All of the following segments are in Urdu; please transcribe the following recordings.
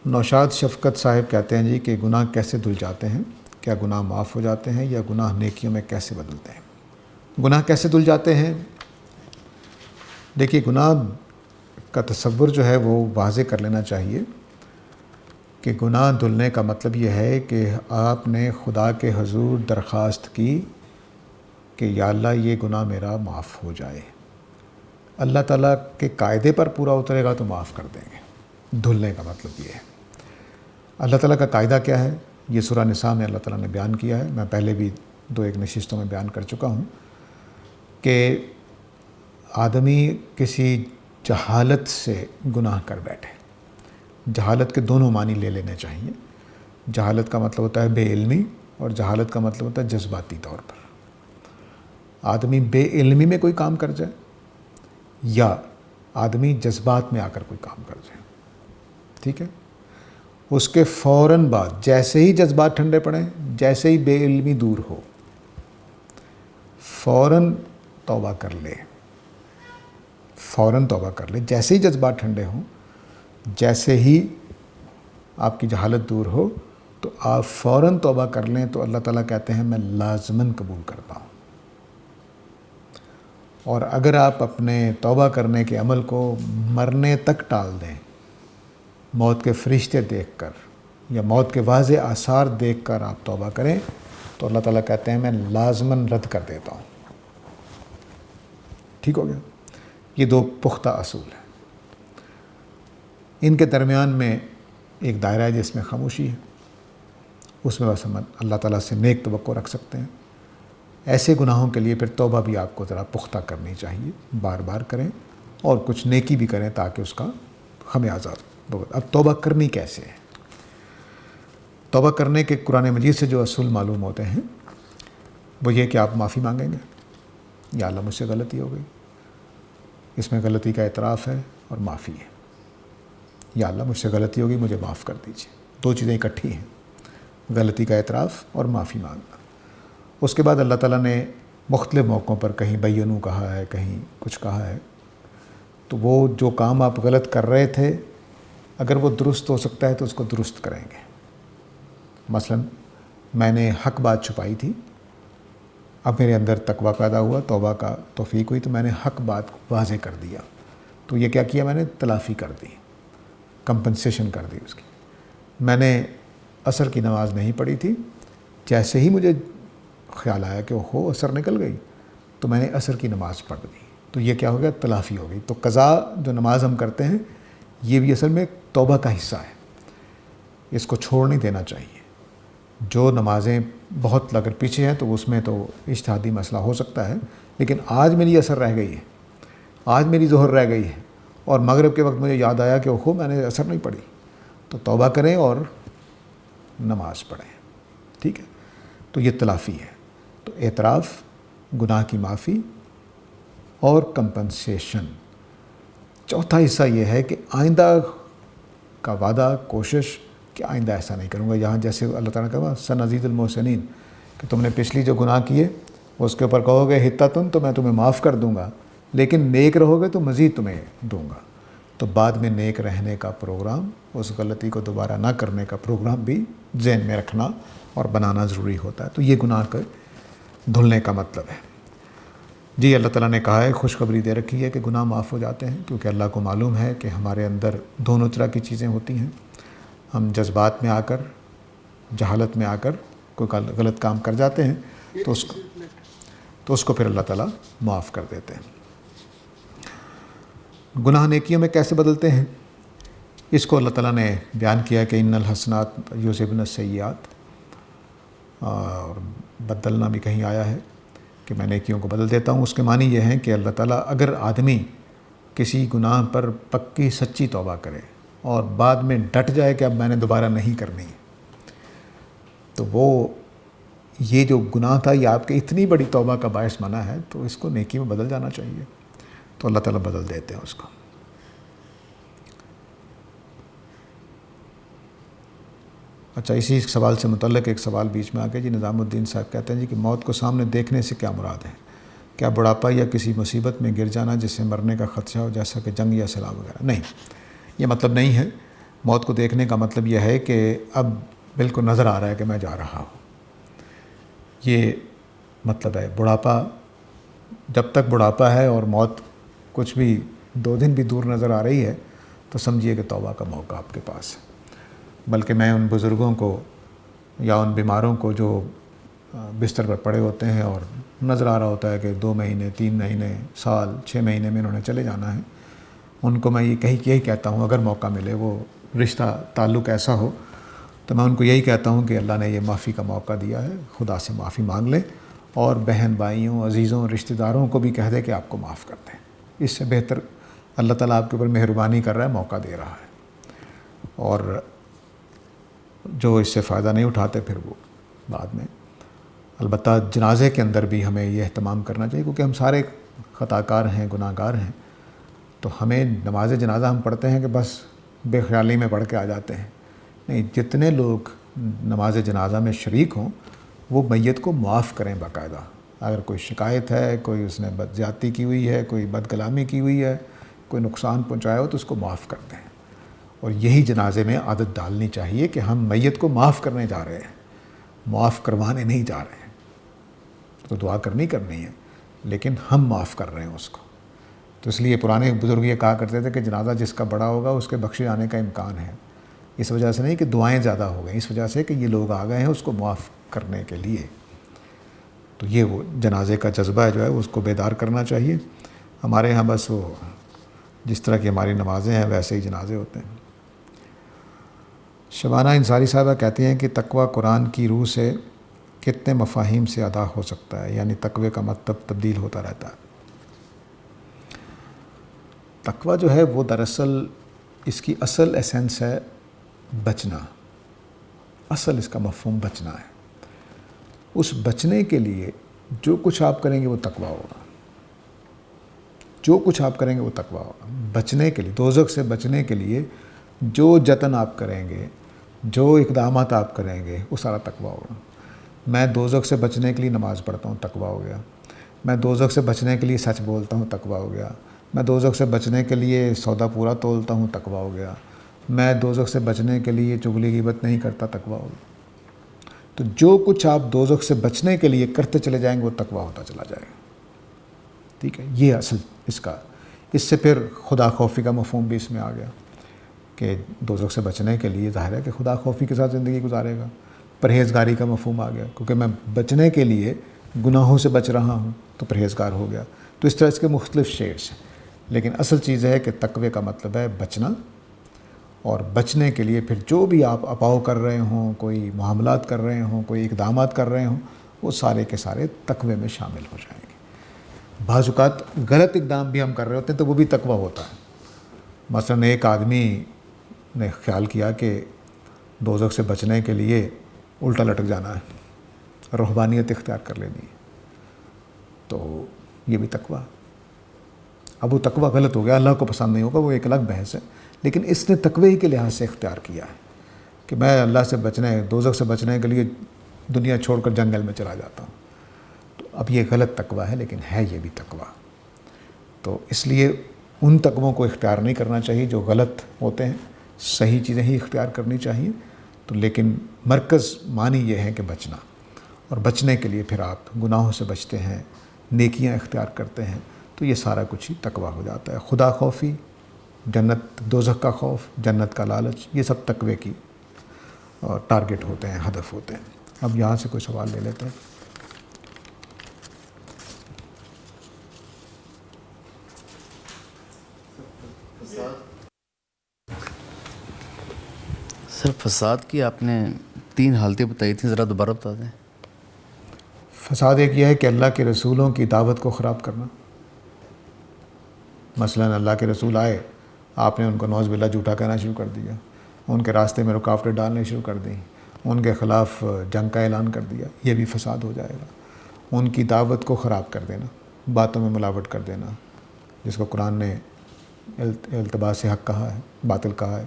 نوشاد شفقت صاحب کہتے ہیں جی کہ گناہ کیسے دھل جاتے ہیں؟ کیا گناہ معاف ہو جاتے ہیں یا گناہ نیکیوں میں کیسے بدلتے ہیں؟ گناہ کیسے دھل جاتے ہیں؟ دیکھیے، گناہ کا تصور جو ہے وہ واضح کر لینا چاہیے کہ گناہ دھلنے کا مطلب یہ ہے کہ آپ نے خدا کے حضور درخواست کی کہ یا اللہ یہ گناہ میرا معاف ہو جائے۔ اللہ تعالیٰ کے قاعدے پر پورا اترے گا تو معاف کر دیں گے۔ دھلنے کا مطلب یہ ہے۔ اللہ تعالیٰ کا قاعدہ کیا ہے؟ یہ سورہ نساء میں اللہ تعالیٰ نے بیان کیا ہے، میں پہلے بھی 1 نشستوں میں بیان کر چکا ہوں کہ آدمی کسی جہالت سے گناہ کر بیٹھے۔ جہالت کے دونوں معنی لے لینے چاہیے۔ جہالت کا مطلب ہوتا ہے بے علمی، اور جہالت کا مطلب ہوتا ہے جذباتی طور پر۔ آدمی بے علمی میں کوئی کام کر جائے یا آدمی جذبات میں آ کر کوئی کام کر جائے، ٹھیک ہے؟ اس کے فوراً بعد جیسے ہی جذبات ٹھنڈے پڑیں، جیسے ہی بے علمی دور ہو، فوراً توبہ کر لے۔ فوراً توبہ کر لے، جیسے ہی جذبات ٹھنڈے ہوں، جیسے ہی آپ کی جہالت دور ہو تو آپ فوراً توبہ کر لیں، تو اللہ تعالیٰ کہتے ہیں میں لازماً قبول کرتا ہوں۔ اور اگر آپ اپنے توبہ کرنے کے عمل کو مرنے تک ٹال دیں، موت کے فرشتے دیکھ کر یا موت کے واضح آثار دیکھ کر آپ توبہ کریں، تو اللہ تعالیٰ کہتے ہیں میں لازماً رد کر دیتا ہوں۔ ٹھیک ہو گیا؟ یہ 2 پختہ اصول ہیں۔ ان کے درمیان میں ایک دائرہ ہے جس میں خاموشی ہے، اس میں بس ہم اللہ تعالیٰ سے نیک توقع رکھ سکتے ہیں۔ ایسے گناہوں کے لیے پھر توبہ بھی آپ کو ذرا پختہ کرنی چاہیے، بار بار کریں اور کچھ نیکی بھی کریں تاکہ اس کا خمیازہ بہت۔ اب توبہ کرنی کیسے ہے؟ توبہ کرنے کے قرآن مجید سے جو اصول معلوم ہوتے ہیں وہ یہ کہ آپ معافی مانگیں گے، یا اللہ مجھ سے غلطی ہو گئی، اس میں غلطی کا اعتراف ہے اور معافی ہے۔ یا اللہ مجھ سے غلطی ہوگی، مجھے معاف کر دیجیے۔ 2 چیزیں اکٹھی ہیں، غلطی کا اعتراف اور معافی مانگنا۔ اس کے بعد اللہ تعالیٰ نے مختلف موقعوں پر کہیں بینو کہا ہے، کہیں کچھ کہا ہے، تو وہ جو کام آپ غلط کر رہے تھے اگر وہ درست ہو سکتا ہے تو اس کو درست کریں گے۔ مثلا میں نے حق بات چھپائی تھی، اب میرے اندر تقویٰ پیدا ہوا، توبہ کا توفیق ہوئی، تو میں نے حق بات واضح کر دیا، تو یہ کیا کیا؟ میں نے تلافی کر دی، کمپنسیشن کر دی اس کی۔ میں نے عصر کی نماز نہیں پڑھی تھی، جیسے ہی مجھے خیال آیا کہ ہو عصر نکل گئی تو میں نے عصر کی نماز پڑھ دی، تو یہ کیا ہو گیا؟ تلافی ہو گئی۔ تو قضا جو نماز ہم کرتے ہیں یہ بھی اصل میں توبہ کا حصہ ہے، اس کو چھوڑ نہیں دینا چاہیے۔ جو نمازیں بہت اگر پیچھے ہیں تو اس میں تو اجتہادی مسئلہ ہو سکتا ہے، لیکن آج میری عصر رہ گئی ہے، آج میری ظہر رہ گئی ہے، اور مغرب کے وقت مجھے یاد آیا کہ میں نے عصر نہیں پڑھی، تو توبہ کریں اور نماز پڑھیں، ٹھیک ہے؟ تو یہ تلافی ہے۔ تو اعتراف، گناہ کی معافی اور کمپنسیشن۔ چوتھا حصہ یہ ہے کہ آئندہ کا وعدہ، کوشش کہ آئندہ ایسا نہیں کروں گا۔ یہاں جیسے اللہ تعالیٰ نے کہا سنزید المحسنین، کہ تم نے پچھلی جو گناہ کیے اس کے اوپر کہو گے حتتن تو میں تمہیں معاف کر دوں گا، لیکن نیک رہو گے تو مزید تمہیں دوں گا۔ تو بعد میں نیک رہنے کا پروگرام، اس غلطی کو دوبارہ نہ کرنے کا پروگرام بھی ذہن میں رکھنا اور بنانا ضروری ہوتا ہے۔ تو یہ گناہ کا دھلنے کا مطلب ہے۔ جی، اللہ تعالیٰ نے کہا ہے، خوشخبری دے رکھی ہے کہ گناہ معاف ہو جاتے ہیں، کیونکہ اللہ کو معلوم ہے کہ ہمارے اندر دونوں طرح کی چیزیں ہوتی ہیں۔ ہم جذبات میں آ کر، جہالت میں آ کر کوئی غلط کام کر جاتے ہیں تو اس کو پھر اللہ تعالیٰ معاف کر دیتے ہیں۔ گناہ نیکیوں میں کیسے بدلتے ہیں؟ اس کو اللہ تعالیٰ نے بیان کیا کہ ان الحسنات یذہبن السیئات، اور بدلنا بھی کہیں آیا ہے کہ میں نیکیوں کو بدل دیتا ہوں۔ اس کے معنی یہ ہیں کہ اللہ تعالیٰ اگر آدمی کسی گناہ پر پکی سچی توبہ کرے اور بعد میں ڈٹ جائے کہ اب میں نے دوبارہ نہیں کرنی، تو وہ یہ جو گناہ تھا یہ آپ کے اتنی بڑی توبہ کا باعث بنا ہے، تو اس کو نیکی میں بدل جانا چاہیے، تو اللہ تعالیٰ بدل دیتے ہیں اس کو۔ اچھا، اسی سوال سے متعلق ایک سوال بیچ میں آ گیا جی، نظام الدین صاحب کہتے ہیں جی کہ موت کو سامنے دیکھنے سے کیا مراد ہے؟ کیا بڑھاپا یا کسی مصیبت میں گر جانا جس سے مرنے کا خدشہ ہو، جیسا کہ جنگ یا سیلاب وغیرہ؟ نہیں، یہ مطلب نہیں ہے۔ موت کو دیکھنے کا مطلب یہ ہے کہ اب بالکل نظر آ رہا ہے کہ میں جا رہا ہوں، یہ مطلب ہے۔ بڑھاپا، جب تک بڑھاپا ہے اور موت کچھ بھی 2 دن بھی دور نظر آ رہی ہے تو سمجھیے کہ توبہ کا موقع آپ کے پاس ہے۔ بلکہ میں ان بزرگوں کو یا ان بیماروں کو جو بستر پر پڑے ہوتے ہیں اور نظر آ رہا ہوتا ہے کہ 2 مہینے 3 مہینے سال 6 مہینے میں انہوں نے چلے جانا ہے، ان کو میں یہی کہتا ہوں، اگر موقع ملے، وہ رشتہ تعلق ایسا ہو تو میں ان کو یہی کہتا ہوں کہ اللہ نے یہ معافی کا موقع دیا ہے، خدا سے معافی مانگ لیں، اور بہن بھائیوں عزیزوں رشتہ داروں کو بھی کہہ دیں کہ آپ کو معاف کر دیں۔ اس سے بہتر اللہ تعالیٰ آپ کے اوپر مہربانی کر رہا ہے، موقع دے رہا ہے۔ اور جو اس سے فائدہ نہیں اٹھاتے پھر وہ بعد میں، البتہ جنازے کے اندر بھی ہمیں یہ اہتمام کرنا چاہیے، کیونکہ ہم سارے خطا کار ہیں، گناہ گار ہیں، تو ہمیں نماز جنازہ ہم پڑھتے ہیں کہ بس بے خیالی میں پڑھ کے آ جاتے ہیں، نہیں، جتنے لوگ نماز جنازہ میں شریک ہوں وہ میت کو معاف کریں باقاعدہ۔ اگر کوئی شکایت ہے، کوئی اس نے بد زیادتی کی ہوئی ہے، کوئی بد کلامی کی ہوئی ہے، کوئی نقصان پہنچایا ہو تو اس کو معاف کر دیں۔ اور یہی جنازے میں عادت ڈالنی چاہیے کہ ہم میت کو معاف کرنے جا رہے ہیں، معاف کروانے نہیں جا رہے ہیں۔ تو دعا کرنی ہے لیکن ہم معاف کر رہے ہیں اس کو۔ تو اس لیے پرانے بزرگ یہ کہا کرتے تھے کہ جنازہ جس کا بڑا ہوگا اس کے بخشے جانے کا امکان ہے۔ اس وجہ سے نہیں کہ دعائیں زیادہ ہو گئیں، اس وجہ سے کہ یہ لوگ آ گئے ہیں اس کو معاف کرنے کے لیے۔ تو یہ وہ جنازے کا جذبہ جو ہے اس کو بیدار کرنا چاہیے۔ ہمارے ہاں بس وہ جس طرح کی ہماری نمازیں ہیں ویسے ہی جنازے ہوتے ہیں۔ شبانہ انصاری صاحبہ کہتی ہیں کہ تقوی قرآن کی روح سے کتنے مفاہیم سے ادا ہو سکتا ہے، یعنی تقوی کا مطلب تبدیل ہوتا رہتا ہے۔ تقوی جو ہے وہ دراصل اس کی اصل ایسنس ہے بچنا، اصل اس کا مفہوم بچنا ہے۔ اس بچنے کے لیے جو کچھ آپ کریں گے وہ تقوی ہوگا، جو کچھ آپ کریں گے وہ تقوی ہوگا۔ بچنے کے لیے، دوزخ سے بچنے کے لیے جو جتن آپ کریں گے، جو اقدامات آپ کریں گے وہ سارا تقوی ہوگا۔ میں دوزخ سے بچنے کے لیے نماز پڑھتا ہوں، تقوی ہو گیا۔ میں دوزخ سے بچنے کے لیے سچ بولتا ہوں، تقوی ہو گیا۔ میں دوزخ سے بچنے کے لیے سودا پورا تولتا ہوں، تقوی ہو گیا۔ میں دوزخ سے بچنے کے لیے چغلی غیبت نہیں کرتا، تقوی ہو گیا۔ تو جو کچھ آپ دوزخ سے بچنے کے لیے کرتے چلے جائیں گے وہ تقوی ہوتا چلا جائے گا، ٹھیک ہے۔ یہ اصل اس کا، اس سے پھر خدا خوفی کا مفہوم بھی اس میں آ گیا کہ دوزخ سے بچنے کے لیے ظاہر ہے کہ خدا خوفی کے ساتھ زندگی گزارے گا۔ پرہیزگاری کا مفہوم آ گیا، کیونکہ میں بچنے کے لیے گناہوں سے بچ رہا ہوں تو پرہیزگار ہو گیا۔ تو اس طرح اس کے مختلف شیڈز ہیں، لیکن اصل چیز ہے کہ تقوی کا مطلب ہے بچنا، اور بچنے کے لیے پھر جو بھی آپ اپاؤ کر رہے ہوں، کوئی معاملات کر رہے ہوں، کوئی اقدامات کر رہے ہوں، وہ سارے کے سارے تقوی میں شامل ہو جائیں گے۔ بعض اوقات غلط اقدام بھی ہم کر رہے ہوتے ہیں تو وہ بھی تقوی ہوتا ہے۔ مثلاً ایک آدمی نے خیال کیا کہ دوزخ سے بچنے کے لیے الٹا لٹک جانا ہے، روحانیت اختیار کر لینی ہے، تو یہ بھی تقوی۔ اب وہ تقوی غلط ہو گیا، اللہ کو پسند نہیں ہوگا، وہ ایک الگ بحث ہے، لیکن اس نے تقوی کے لحاظ سے اختیار کیا ہے کہ میں اللہ سے بچنے، دوزخ سے بچنے کے لیے دنیا چھوڑ کر جنگل میں چلا جاتا ہوں۔ تو اب یہ غلط تقوی ہے، لیکن ہے یہ بھی تقوی۔ تو اس لیے ان تقووں کو اختیار نہیں کرنا چاہیے جو غلط ہوتے ہیں، صحیح چیزیں ہی اختیار کرنی چاہیے۔ تو لیکن مرکز معنی یہ ہے کہ بچنا، اور بچنے کے لیے پھر آپ گناہوں سے بچتے ہیں، نیکیاں اختیار کرتے ہیں، تو یہ سارا کچھ ہی تقوی ہو جاتا ہے۔ خدا خوفی، جنت دوزخ کا خوف، جنت کا لالچ، یہ سب تقوی کی ٹارگٹ ہوتے ہیں، ہدف ہوتے ہیں۔ اب یہاں سے کوئی سوال لے لیتے ہیں۔ سر فساد کی آپ نے 3 حالتیں بتائی تھیں، ذرا دوبارہ بتا دیں۔ فساد ایک یہ ہے کہ اللہ کے رسولوں کی دعوت کو خراب کرنا۔ مثلاً اللہ کے رسول آئے، آپ نے ان کو نعوذ باللہ جھوٹا کہنا شروع کر دیا، ان کے راستے میں رکاوٹیں ڈالنے شروع کر دیں، ان کے خلاف جنگ کا اعلان کر دیا، یہ بھی فساد ہو جائے گا۔ ان کی دعوت کو خراب کر دینا، باتوں میں ملاوٹ کر دینا، جس کو قرآن نے التباس حق کہا ہے، باطل کہا ہے۔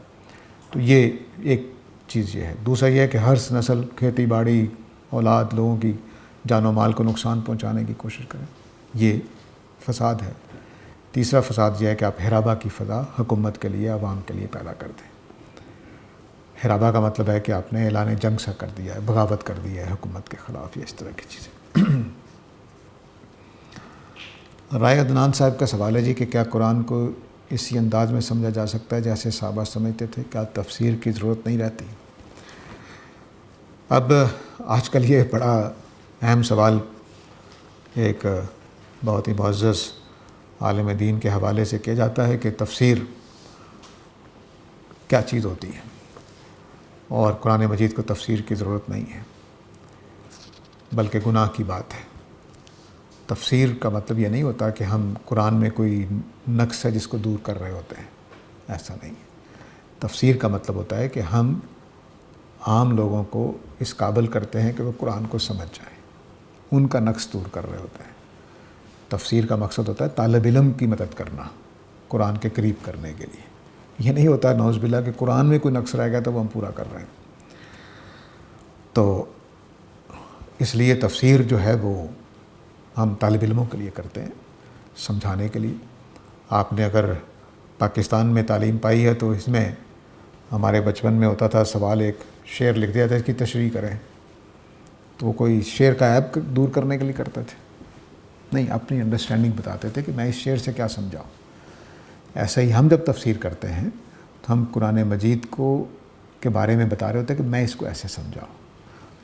تو یہ ایک چیز یہ ہے۔ دوسرا یہ ہے کہ ہر نسل، کھیتی باڑی، اولاد، لوگوں کی جان و مال کو نقصان پہنچانے کی کوشش کریں، یہ فساد ہے۔ تیسرا فساد یہ ہے کہ آپ ہرابہ کی فضا حکومت کے لیے، عوام کے لیے پیدا کر دیں۔ حرابہ کا مطلب ہے کہ آپ نے اعلان جنگ سا کر دیا ہے، بغاوت کر دی ہے حکومت کے خلاف، یا اس طرح کی چیزیں۔ رائے عدنان صاحب کا سوال ہے جی کہ کیا قرآن کو اسی انداز میں سمجھا جا سکتا ہے جیسے صحابہ سمجھتے تھے؟ کیا تفسیر کی ضرورت نہیں رہتی؟ اب آج کل یہ بڑا اہم سوال ایک بہت ہی معزز عالم دین کے حوالے سے کیا جاتا ہے کہ تفسیر کیا چیز ہوتی ہے، اور قرآن مجید کو تفسیر کی ضرورت نہیں ہے بلکہ گناہ کی بات ہے۔ تفسیر کا مطلب یہ نہیں ہوتا کہ ہم قرآن میں کوئی نقص ہے جس کو دور کر رہے ہوتے ہیں، ایسا نہیں ہے۔ تفسیر کا مطلب ہوتا ہے کہ ہم عام لوگوں کو اس قابل کرتے ہیں کہ وہ قرآن کو سمجھ جائیں، ان کا نقص دور کر رہے ہوتے ہیں۔ تفسیر کا مقصد ہوتا ہے طالب علم کی مدد کرنا، قرآن کے قریب کرنے کے لیے۔ یہ نہیں ہوتا نعوذ باللہ کہ قرآن میں کوئی نقص رہ گیا تو وہ ہم پورا کر رہے ہیں۔ تو اس لیے تفسیر جو ہے وہ ہم طالب علموں کے لیے کرتے ہیں، سمجھانے کے لیے۔ آپ نے اگر پاکستان میں تعلیم پائی ہے تو اس میں ہمارے بچپن میں ہوتا تھا سوال، ایک شعر لکھ دیا تھا اس کی تشریح کریں، تو وہ کوئی شعر کا عیب دور کرنے کے لیے کرتے تھے؟ نہیں، اپنی انڈرسٹینڈنگ بتاتے تھے کہ میں اس شعر سے کیا سمجھاؤں۔ ایسا ہی ہم جب تفسیر کرتے ہیں تو ہم قرآن مجید کو کے بارے میں بتا رہے ہوتے ہیں کہ میں اس کو ایسے سمجھاؤں،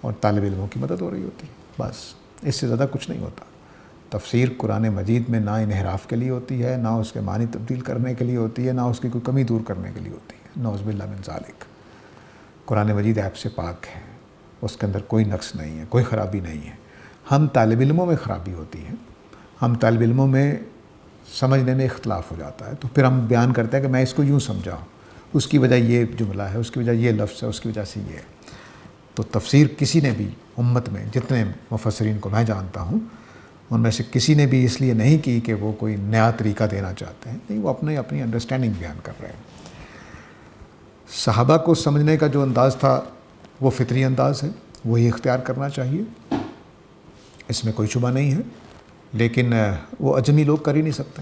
اور طالب علموں کی مدد ہو رہی ہوتی ہے، بس اس سے زیادہ کچھ نہیں ہوتا۔ تفسیر قرآن مجید میں نہ انحراف کے لیے ہوتی ہے، نہ اس کے معنی تبدیل کرنے کے لیے ہوتی ہے، نہ اس کی کوئی کمی دور کرنے کے لیے ہوتی ہے۔ نعوذ باللہ من ذالک۔ قرآن مجید عیب سے پاک ہے، اس کے اندر کوئی نقص نہیں ہے، کوئی خرابی نہیں ہے۔ ہم طالب علموں میں خرابی ہوتی ہے، ہم طالب علموں میں سمجھنے میں اختلاف ہو جاتا ہے، تو پھر ہم بیان کرتے ہیں کہ میں اس کو یوں سمجھاؤں، اس کی وجہ یہ جملہ ہے، اس کی وجہ یہ لفظ ہے، اس کی وجہ سے یہ ہے۔ تو تفسیر کسی نے بھی امت میں جتنے مفسرین کو میں جانتا ہوں ان میں سے کسی نے بھی اس لیے نہیں کی کہ وہ کوئی نیا طریقہ دینا چاہتے ہیں، نہیں، وہ اپنی انڈرسٹینڈنگ بیان کر رہے ہیں۔ صحابہ کو سمجھنے کا جو انداز تھا وہ فطری انداز ہے، وہی اختیار کرنا چاہیے، اس میں کوئی شبہ نہیں ہے، لیکن وہ اجمی لوگ کر ہی نہیں سکتے،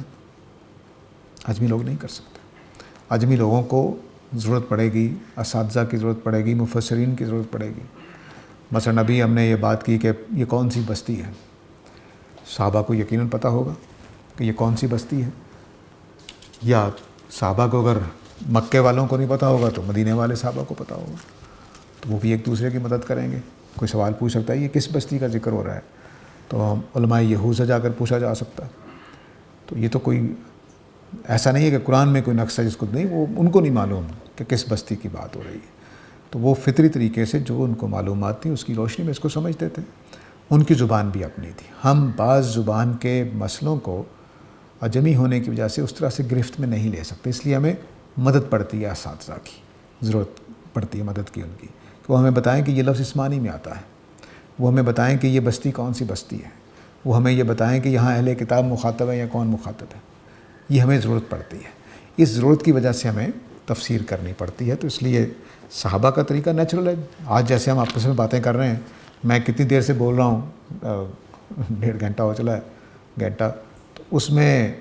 اجمی لوگ نہیں کر سکتے۔ اجمی لوگوں کو ضرورت پڑے گی، اساتذہ کی ضرورت پڑے گی، مفسرین کی ضرورت پڑے گی۔ مثلا ابھی ہم نے یہ بات کی کہ یہ کون سی بستی ہے، صحابہ کو یقیناً پتہ ہوگا کہ یہ کون سی بستی ہے، یا صحابہ کو اگر مکے والوں کو نہیں پتہ ہوگا تو مدینے والے صحابہ کو پتہ ہوگا، تو وہ بھی ایک دوسرے کی مدد کریں گے۔ کوئی سوال پوچھ سکتا ہے یہ کس بستی کا ذکر ہو رہا ہے، تو علماء یہود سے جا کر پوچھا جا سکتا ہے۔ تو یہ تو کوئی ایسا نہیں ہے کہ قرآن میں کوئی نقص ہے جس کو نہیں، وہ ان کو نہیں معلوم کہ کس بستی کی بات ہو رہی ہے، تو وہ فطری طریقے سے جو ان کو معلومات تھیں اس کی روشنی میں اس کو سمجھتے تھے۔ ان کی زبان بھی اپنی تھی۔ ہم بعض زبان کے مسئلوں کو اجمی ہونے کی وجہ سے اس طرح سے گرفت میں نہیں لے سکتے، اس لیے ہمیں مدد پڑتی ہے، اساتذہ کی ضرورت پڑتی ہے، مدد کی ان کی، کہ وہ ہمیں بتائیں کہ یہ لفظ اس معنی میں آتا ہے، وہ ہمیں بتائیں کہ یہ بستی کون سی بستی ہے، وہ ہمیں یہ بتائیں کہ یہاں اہل کتاب مخاطب ہے یا کون مخاطب ہے۔ یہ ہمیں ضرورت پڑتی ہے، اس ضرورت کی وجہ سے ہمیں تفسیر کرنی پڑتی ہے۔ تو اس لیے صحابہ کا طریقہ نیچرل ہے۔ آج جیسے ہم آپس میں باتیں کر رہے ہیں، میں کتنی دیر سے بول رہا ہوں، 1.5 گھنٹہ ہو چلا ہے، گھنٹہ، تو اس میں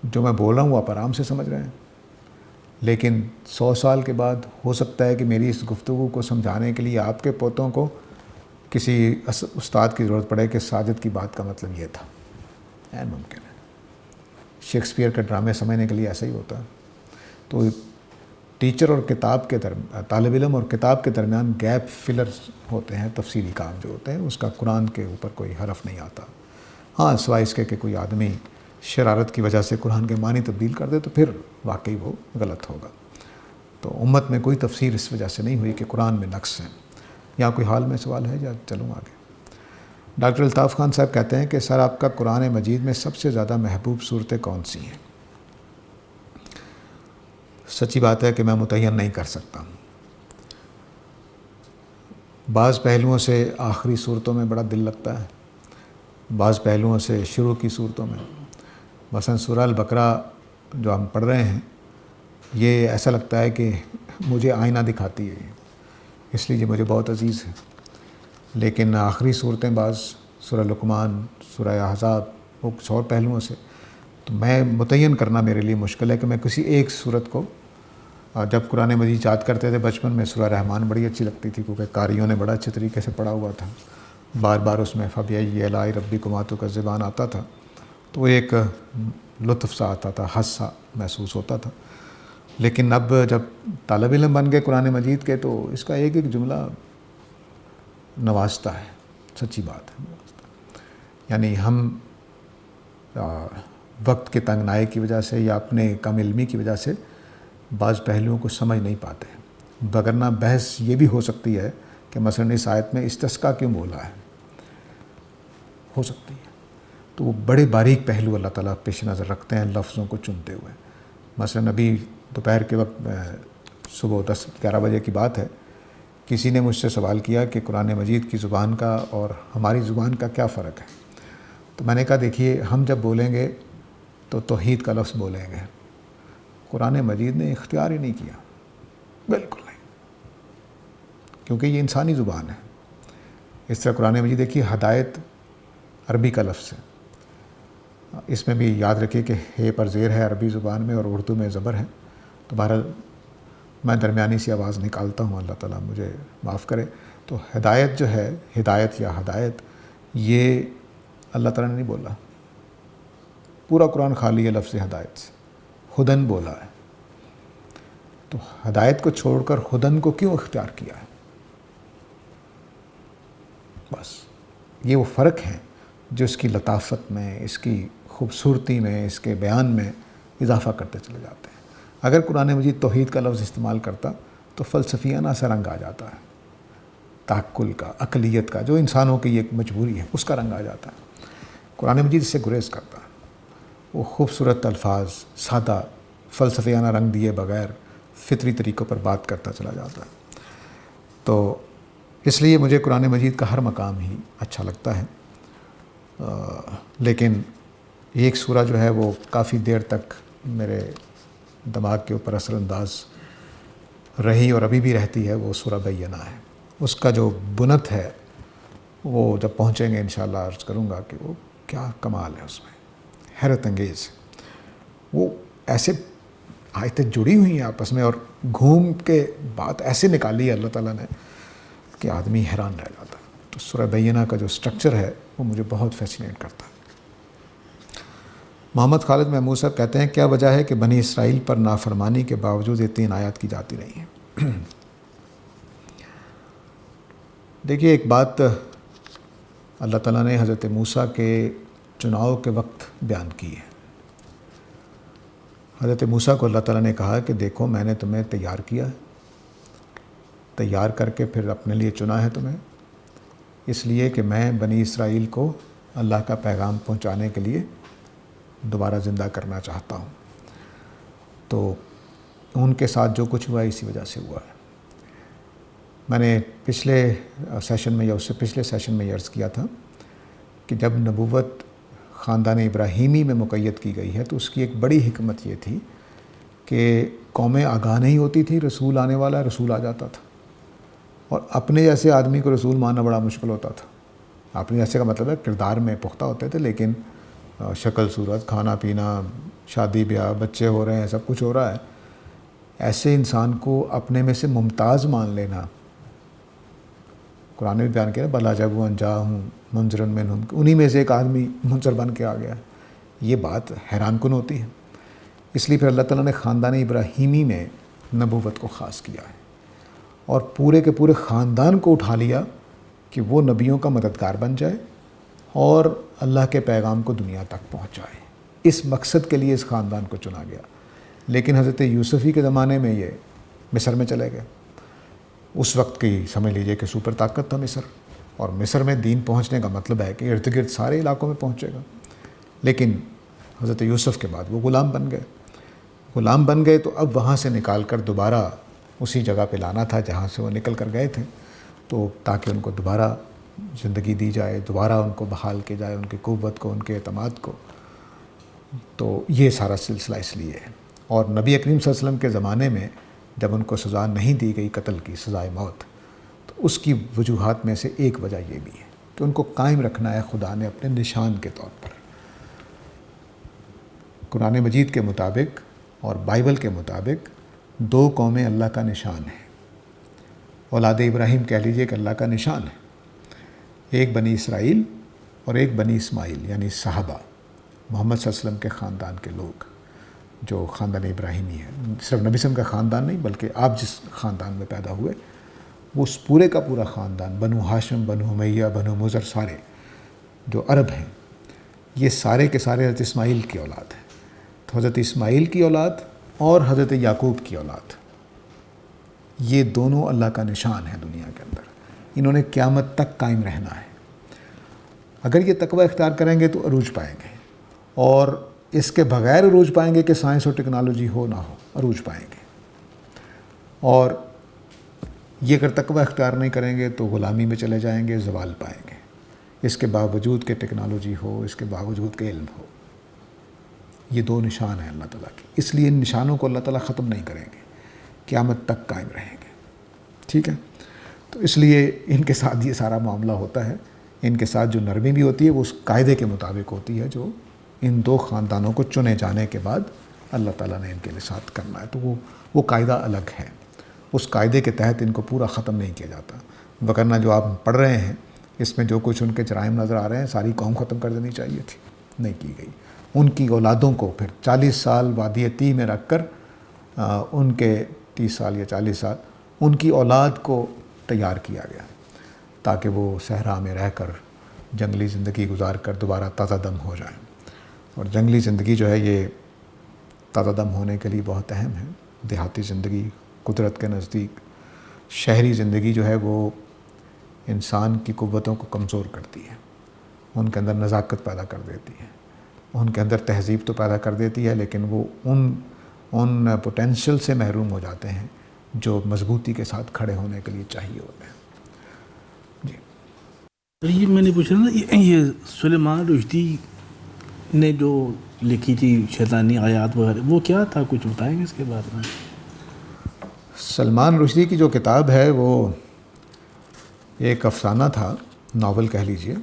جو میں بول رہا ہوں وہ آپ آرام سے سمجھ رہے ہیں، لیکن 100 سال کے بعد ہو سکتا ہے کہ میری اس گفتگو کو سمجھانے کے لیے آپ کے پوتوں کو کسی استاد کی ضرورت پڑے کہ ساجد کی بات کا مطلب یہ تھا۔ این ممکن ہے۔ شیکسپیئر کے ڈرامے سمجھنے کے لیے ایسا ہی ہوتا ہے۔ تو ٹیچر اور کتاب کے طالب علم اور کتاب کے درمیان گیپ فلرز ہوتے ہیں، تفصیلی کام جو ہوتے ہیں، اس کا قرآن کے اوپر کوئی حرف نہیں آتا۔ ہاں، سوائے اس کے کہ کوئی آدمی شرارت کی وجہ سے قرآن کے معنی تبدیل کر دے تو پھر واقعی وہ غلط ہوگا۔ تو امت میں کوئی تفسیر اس وجہ سے نہیں ہوئی کہ قرآن میں نقص ہیں۔ یہاں کوئی حال میں سوال ہے یا چلوں آگے؟ ڈاکٹر الطاف خان صاحب کہتے ہیں کہ سر آپ کا قرآن مجید میں سب سے زیادہ محبوب صورتیں کون سی ہیں؟ سچی بات ہے کہ میں متعین نہیں کر سکتا ہوں۔ بعض پہلوؤں سے آخری صورتوں میں بڑا دل لگتا ہے، بعض پہلوؤں سے شروع کی صورتوں میں۔ مثلا سورہ البقرہ جو ہم پڑھ رہے ہیں، یہ ایسا لگتا ہے کہ مجھے آئینہ دکھاتی ہے، اس لیے یہ مجھے بہت عزیز ہے۔ لیکن آخری صورتیں بعض سورہ لقمان، سورہ احزاب، وہ کچھ اور پہلوؤں سے، تو میں متعین کرنا میرے لیے مشکل ہے کہ میں کسی ایک صورت کو اور جب قرآن مجید یاد کرتے تھے بچپن میں سورہ رحمان بڑی اچھی لگتی تھی، کیونکہ قاریوں نے بڑا اچھے طریقے سے پڑھا ہوا تھا، بار بار اس میں فَبِأَيِّ آلَاءِ رَبِّكُمَا تُكَذِّبَانِ آتا تھا، تو وہ ایک لطف سا آتا تھا، حس سا محسوس ہوتا تھا۔ لیکن اب جب طالب علم بن گئے قرآن مجید کے، تو اس کا ایک ایک جملہ نوازتا ہے، سچی بات ہے نوازتا ہے۔ یعنی ہم وقت کے تنگنائی کی وجہ سے یا اپنے کم علمی کی وجہ سے بعض پہلوؤں کو سمجھ نہیں پاتے، وگرنہ بحث یہ بھی ہو سکتی ہے کہ مثلاً اس آیت میں استسقا کیوں بولا ہے، ہو سکتی ہے۔ تو وہ بڑے باریک پہلو اللہ تعالیٰ پیش نظر رکھتے ہیں لفظوں کو چنتے ہوئے۔ مثلاً ابھی دوپہر کے وقت صبح 10-11 بجے کی بات ہے، کسی نے مجھ سے سوال کیا کہ قرآن مجید کی زبان کا اور ہماری زبان کا کیا فرق ہے؟ تو میں نے کہا دیکھیے، ہم جب بولیں گے تو توحید کا لفظ بولیں گے، قرآن مجید نے اختیار ہی نہیں کیا، بالکل نہیں، کیونکہ یہ انسانی زبان ہے۔ اس طرح قرآن مجید دیکھیے، ہدایت عربی کا لفظ ہے، اس میں بھی یاد رکھیے کہ ہے پر زیر ہے عربی زبان میں اور اردو میں زبر ہے، تو بہرحال میں درمیانی سی آواز نکالتا ہوں، اللہ تعالیٰ مجھے معاف کرے۔ تو ہدایت جو ہے، ہدایت یا ہدایت، یہ اللہ تعالیٰ نے نہیں بولا، پورا قرآن خالی ہے لفظ ہدایت سے، ہدن بولا ہے۔ تو ہدایت کو چھوڑ کر ہدن کو کیوں اختیار کیا ہے؟ بس یہ وہ فرق ہے جو اس کی لطافت میں، اس کی خوبصورتی میں، اس کے بیان میں اضافہ کرتے چلے جاتے ہیں۔ اگر قرآن مجید توحید کا لفظ استعمال کرتا تو فلسفیانہ سا رنگ آ جاتا ہے، تعقل کا، عقلیت کا، جو انسانوں کی ایک مجبوری ہے، اس کا رنگ آ جاتا ہے۔ قرآن مجید اس سے گریز کرتا ہے، وہ خوبصورت الفاظ، سادہ فلسفیانہ رنگ دیے بغیر فطری طریقوں پر بات کرتا چلا جاتا ہے۔ تو اس لیے مجھے قرآن مجید کا ہر مقام ہی اچھا لگتا ہے، لیکن ایک سورہ جو ہے وہ کافی دیر تک میرے دماغ کے اوپر اثر انداز رہی اور ابھی بھی رہتی ہے، وہ سورہ بینہ ہے۔ اس کا جو بنت ہے وہ جب پہنچیں گے انشاءاللہ عرض کروں گا کہ وہ کیا کمال ہے، اس میں حیرت انگیز۔ وہ ایسے آیتیں جڑی ہوئی ہیں آپس میں اور گھوم کے بات ایسے نکالی ہے اللہ تعالیٰ نے کہ آدمی حیران رہ جاتا ہے۔ تو سورہ بینہ کا جو سٹرکچر ہے وہ مجھے بہت فیسینیٹ کرتا ہے۔ محمد خالد محمود صاحب کہتے ہیں، کیا وجہ ہے کہ بنی اسرائیل پر نافرمانی کے باوجود یہ 3 آیات کی جاتی نہیں ہیں؟ دیکھیے، ایک بات اللہ تعالیٰ نے حضرت موسیٰ کے چناؤ کے وقت بیان کی ہے۔ حضرت موسیٰ کو اللہ تعالیٰ نے کہا کہ دیکھو، میں نے تمہیں تیار کیا ہے، تیار کر کے پھر اپنے لیے چنا ہے تمہیں، اس لیے کہ میں بنی اسرائیل کو اللہ کا پیغام پہنچانے کے لیے دوبارہ زندہ کرنا چاہتا ہوں۔ تو ان کے ساتھ جو کچھ ہوا اسی وجہ سے ہوا ہے۔ میں نے پچھلے سیشن میں یا اس سے پچھلے سیشن میں یہ عرض کیا تھا کہ جب نبوت خاندان ابراہیمی میں مقید کی گئی ہے تو اس کی ایک بڑی حکمت یہ تھی کہ قومیں آگاہ نہیں ہوتی تھی، رسول آنے والا ہے، رسول آ جاتا تھا، اور اپنے جیسے آدمی کو رسول ماننا بڑا مشکل ہوتا تھا۔ اپنے جیسے کا مطلب ہے کردار میں پختہ ہوتے تھے، لیکن شکل صورت، کھانا پینا، شادی بیاہ، بچے ہو رہے ہیں، سب کچھ ہو رہا ہے، ایسے انسان کو اپنے میں سے ممتاز مان لینا، قرآن میں بیان کیا، بلا جب انجاہم منذر منہم، انہی میں سے ایک آدمی منذر بن کے آ گیا، یہ بات حیران کن ہوتی ہے۔ اس لیے پھر اللہ تعالیٰ نے خاندان ابراہیمی میں نبوت کو خاص کیا ہے اور پورے کے پورے خاندان کو اٹھا لیا کہ وہ نبیوں کا مددگار بن جائے اور اللہ کے پیغام کو دنیا تک پہنچائے۔ اس مقصد کے لیے اس خاندان کو چنا گیا۔ لیکن حضرت یوسفی کے زمانے میں یہ مصر میں چلے گئے۔ اس وقت کی سمجھ لیجئے کہ سپر طاقت تھا مصر، اور مصر میں دین پہنچنے کا مطلب ہے کہ ارد گرد سارے علاقوں میں پہنچے گا۔ لیکن حضرت یوسف کے بعد وہ غلام بن گئے۔ غلام بن گئے تو اب وہاں سے نکال کر دوبارہ اسی جگہ پہ لانا تھا جہاں سے وہ نکل کر گئے تھے، تو تاکہ ان کو دوبارہ زندگی دی جائے، دوبارہ ان کو بحال کی جائے، ان کی قوت کو، ان کے اعتماد کو۔ تو یہ سارا سلسلہ اس لیے ہے۔ اور نبی اکریم صلی اللہ علیہ وسلم کے زمانے میں جب ان کو سزا نہیں دی گئی قتل کی، سزائے موت، تو اس کی وجوہات میں سے ایک وجہ یہ بھی ہے کہ ان کو قائم رکھنا ہے خدا نے اپنے نشان کے طور پر۔ قرآن مجید کے مطابق اور بائبل کے مطابق دو قومیں اللہ کا نشان ہیں، اولاد ابراہیم کہہ لیجئے کہ اللہ کا نشان ہے، ایک بنی اسرائیل اور ایک بنی اسماعیل، یعنی صحابہ محمد صلی اللہ علیہ وسلم کے خاندان کے لوگ جو خاندان ابراہیمی ہے، صرف نبی صلی اللہ علیہ وسلم کا خاندان نہیں بلکہ آپ جس خاندان میں پیدا ہوئے وہ اس پورے کا پورا خاندان، بنو ہاشم، بنو امیہ، بنو مضر، سارے جو عرب ہیں، یہ سارے کے سارے حضرت اسماعیل کی اولاد ہیں۔ تو حضرت اسماعیل کی اولاد اور حضرت یعقوب کی اولاد، یہ دونوں اللہ کا نشان ہے دنیا کے اندر، انہوں نے قیامت تک قائم رہنا ہے۔ اگر یہ تقوی اختیار کریں گے تو عروج پائیں گے، اور اس کے بغیر عروج پائیں گے کہ سائنس اور ٹیکنالوجی ہو نہ ہو، عروج پائیں گے۔ اور یہ اگر تقوی اختیار نہیں کریں گے تو غلامی میں چلے جائیں گے، زوال پائیں گے، اس کے باوجود کہ ٹیکنالوجی ہو، اس کے باوجود کہ علم ہو۔ یہ دو نشان ہیں اللہ تعالیٰ کے، اس لیے ان نشانوں کو اللہ تعالیٰ ختم نہیں کریں گے، قیامت تک قائم رہیں گے، ٹھیک ہے۔ تو اس لیے ان کے ساتھ یہ سارا معاملہ ہوتا ہے، ان کے ساتھ جو نرمی بھی ہوتی ہے وہ اس قاعدے کے مطابق ہوتی ہے جو ان دو خاندانوں کو چنے جانے کے بعد اللہ تعالیٰ نے ان کے ساتھ کرنا ہے۔ تو وہ قاعدہ الگ ہے، اس قاعدے کے تحت ان کو پورا ختم نہیں کیا جاتا، وگرنہ جو آپ پڑھ رہے ہیں اس میں جو کچھ ان کے جرائم نظر آ رہے ہیں ساری قوم ختم کر دینی چاہیے تھی، نہیں کی گئی۔ ان کی اولادوں کو پھر 40 سال وادی تیہ میں رکھ کر ان کے 30 سال یا 40 سال ان کی اولاد کو تیار کیا گیا تاکہ وہ صحرا میں رہ کر جنگلی زندگی گزار کر دوبارہ تازہ دم ہو جائیں۔ اور جنگلی زندگی جو ہے یہ تازہ دم ہونے کے لیے بہت اہم ہے۔ دیہاتی زندگی قدرت کے نزدیک، شہری زندگی جو ہے وہ انسان کی قوتوں کو کمزور کرتی ہے، ان کے اندر نزاکت پیدا کر دیتی ہے، ان کے اندر تہذیب تو پیدا کر دیتی ہے، لیکن وہ ان پوٹینشیل سے محروم ہو جاتے ہیں جو مضبوطی کے ساتھ کھڑے ہونے کے لیے چاہیے ہوتے ہیں۔ جی یہ میں نے پوچھا نا، یہ سلیمان رشدی نے جو لکھی تھی شیطانی آیات وغیرہ، وہ کیا تھا؟ کچھ بتائیں گے اس کے بارے میں؟ سلمان رشدی کی جو کتاب ہے وہ ایک افسانہ تھا، ناول کہہ لیجئے۔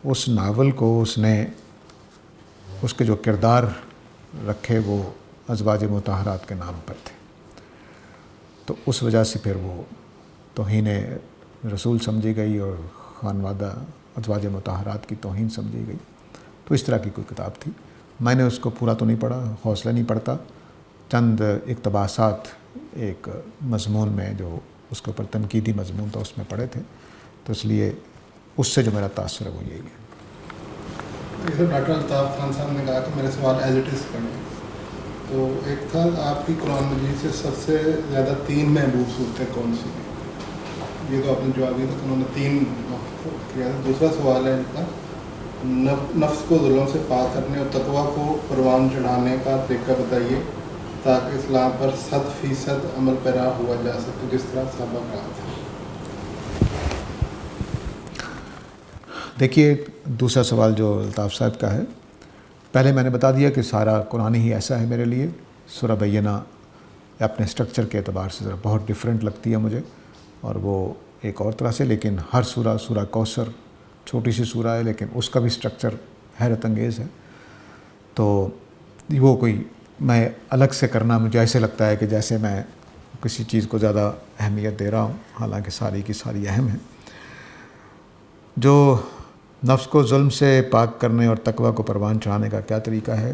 اس ناول کو اس نے، اس کے جو کردار رکھے وہ ازواج مطہرات کے نام پر تھے، تو اس وجہ سے پھر وہ توہین رسول سمجھی گئی اور خانوادہ ازواج مطہرات کی توہین سمجھی گئی۔ تو اس طرح کی کوئی کتاب تھی، میں نے اس کو پورا تو نہیں پڑھا، حوصلہ نہیں پڑتا، چند اقتباسات ایک مضمون میں جو اس کے اوپر تنقیدی مضمون تھا اس میں پڑھے تھے، تو اس لیے اس سے جو میرا تاثر ہے وہ یہی ہے۔ جیسے ڈاکٹر الطاف خان صاحب نے کہا کہ میرے سوال ایز اٹ از پڑھیں، تو ایک تھا آپ کی قرآن مجید سے سب سے زیادہ 3 محبوب صورتیں کون سی ہیں؟ یہ تو آپ نے جواب دیا تھا کہ انہوں نے 3 کیا تھا۔ دوسرا سوال ہے ان کا، نفس کو ظلم سے پاک کرنے اور تقویٰ کو پروان چڑھانے کا طریقہ بتائیے تاکہ اسلام پر 100% عمل پیرا ہوا جا سکے جس طرح صحابہ کہا تھا۔ دیکھیے دوسرا سوال جو الطاف صاحب کا ہے، پہلے میں نے بتا دیا کہ سارا قرآن ہی ایسا ہے میرے لیے۔ سورہ بینہ اپنے سٹرکچر کے اعتبار سے ذرا بہت ڈیفرنٹ لگتی ہے مجھے، اور وہ ایک اور طرح سے، لیکن ہر سورہ کوثر چھوٹی سی سورہ ہے لیکن اس کا بھی سٹرکچر حیرت انگیز ہے۔ تو وہ کوئی میں الگ سے کرنا مجھے ایسے لگتا ہے کہ جیسے میں کسی چیز کو زیادہ اہمیت دے رہا ہوں، حالانکہ ساری کی ساری اہم ہیں۔ جو نفس کو ظلم سے پاک کرنے اور تقویٰ کو پروان چڑھانے کا کیا طریقہ ہے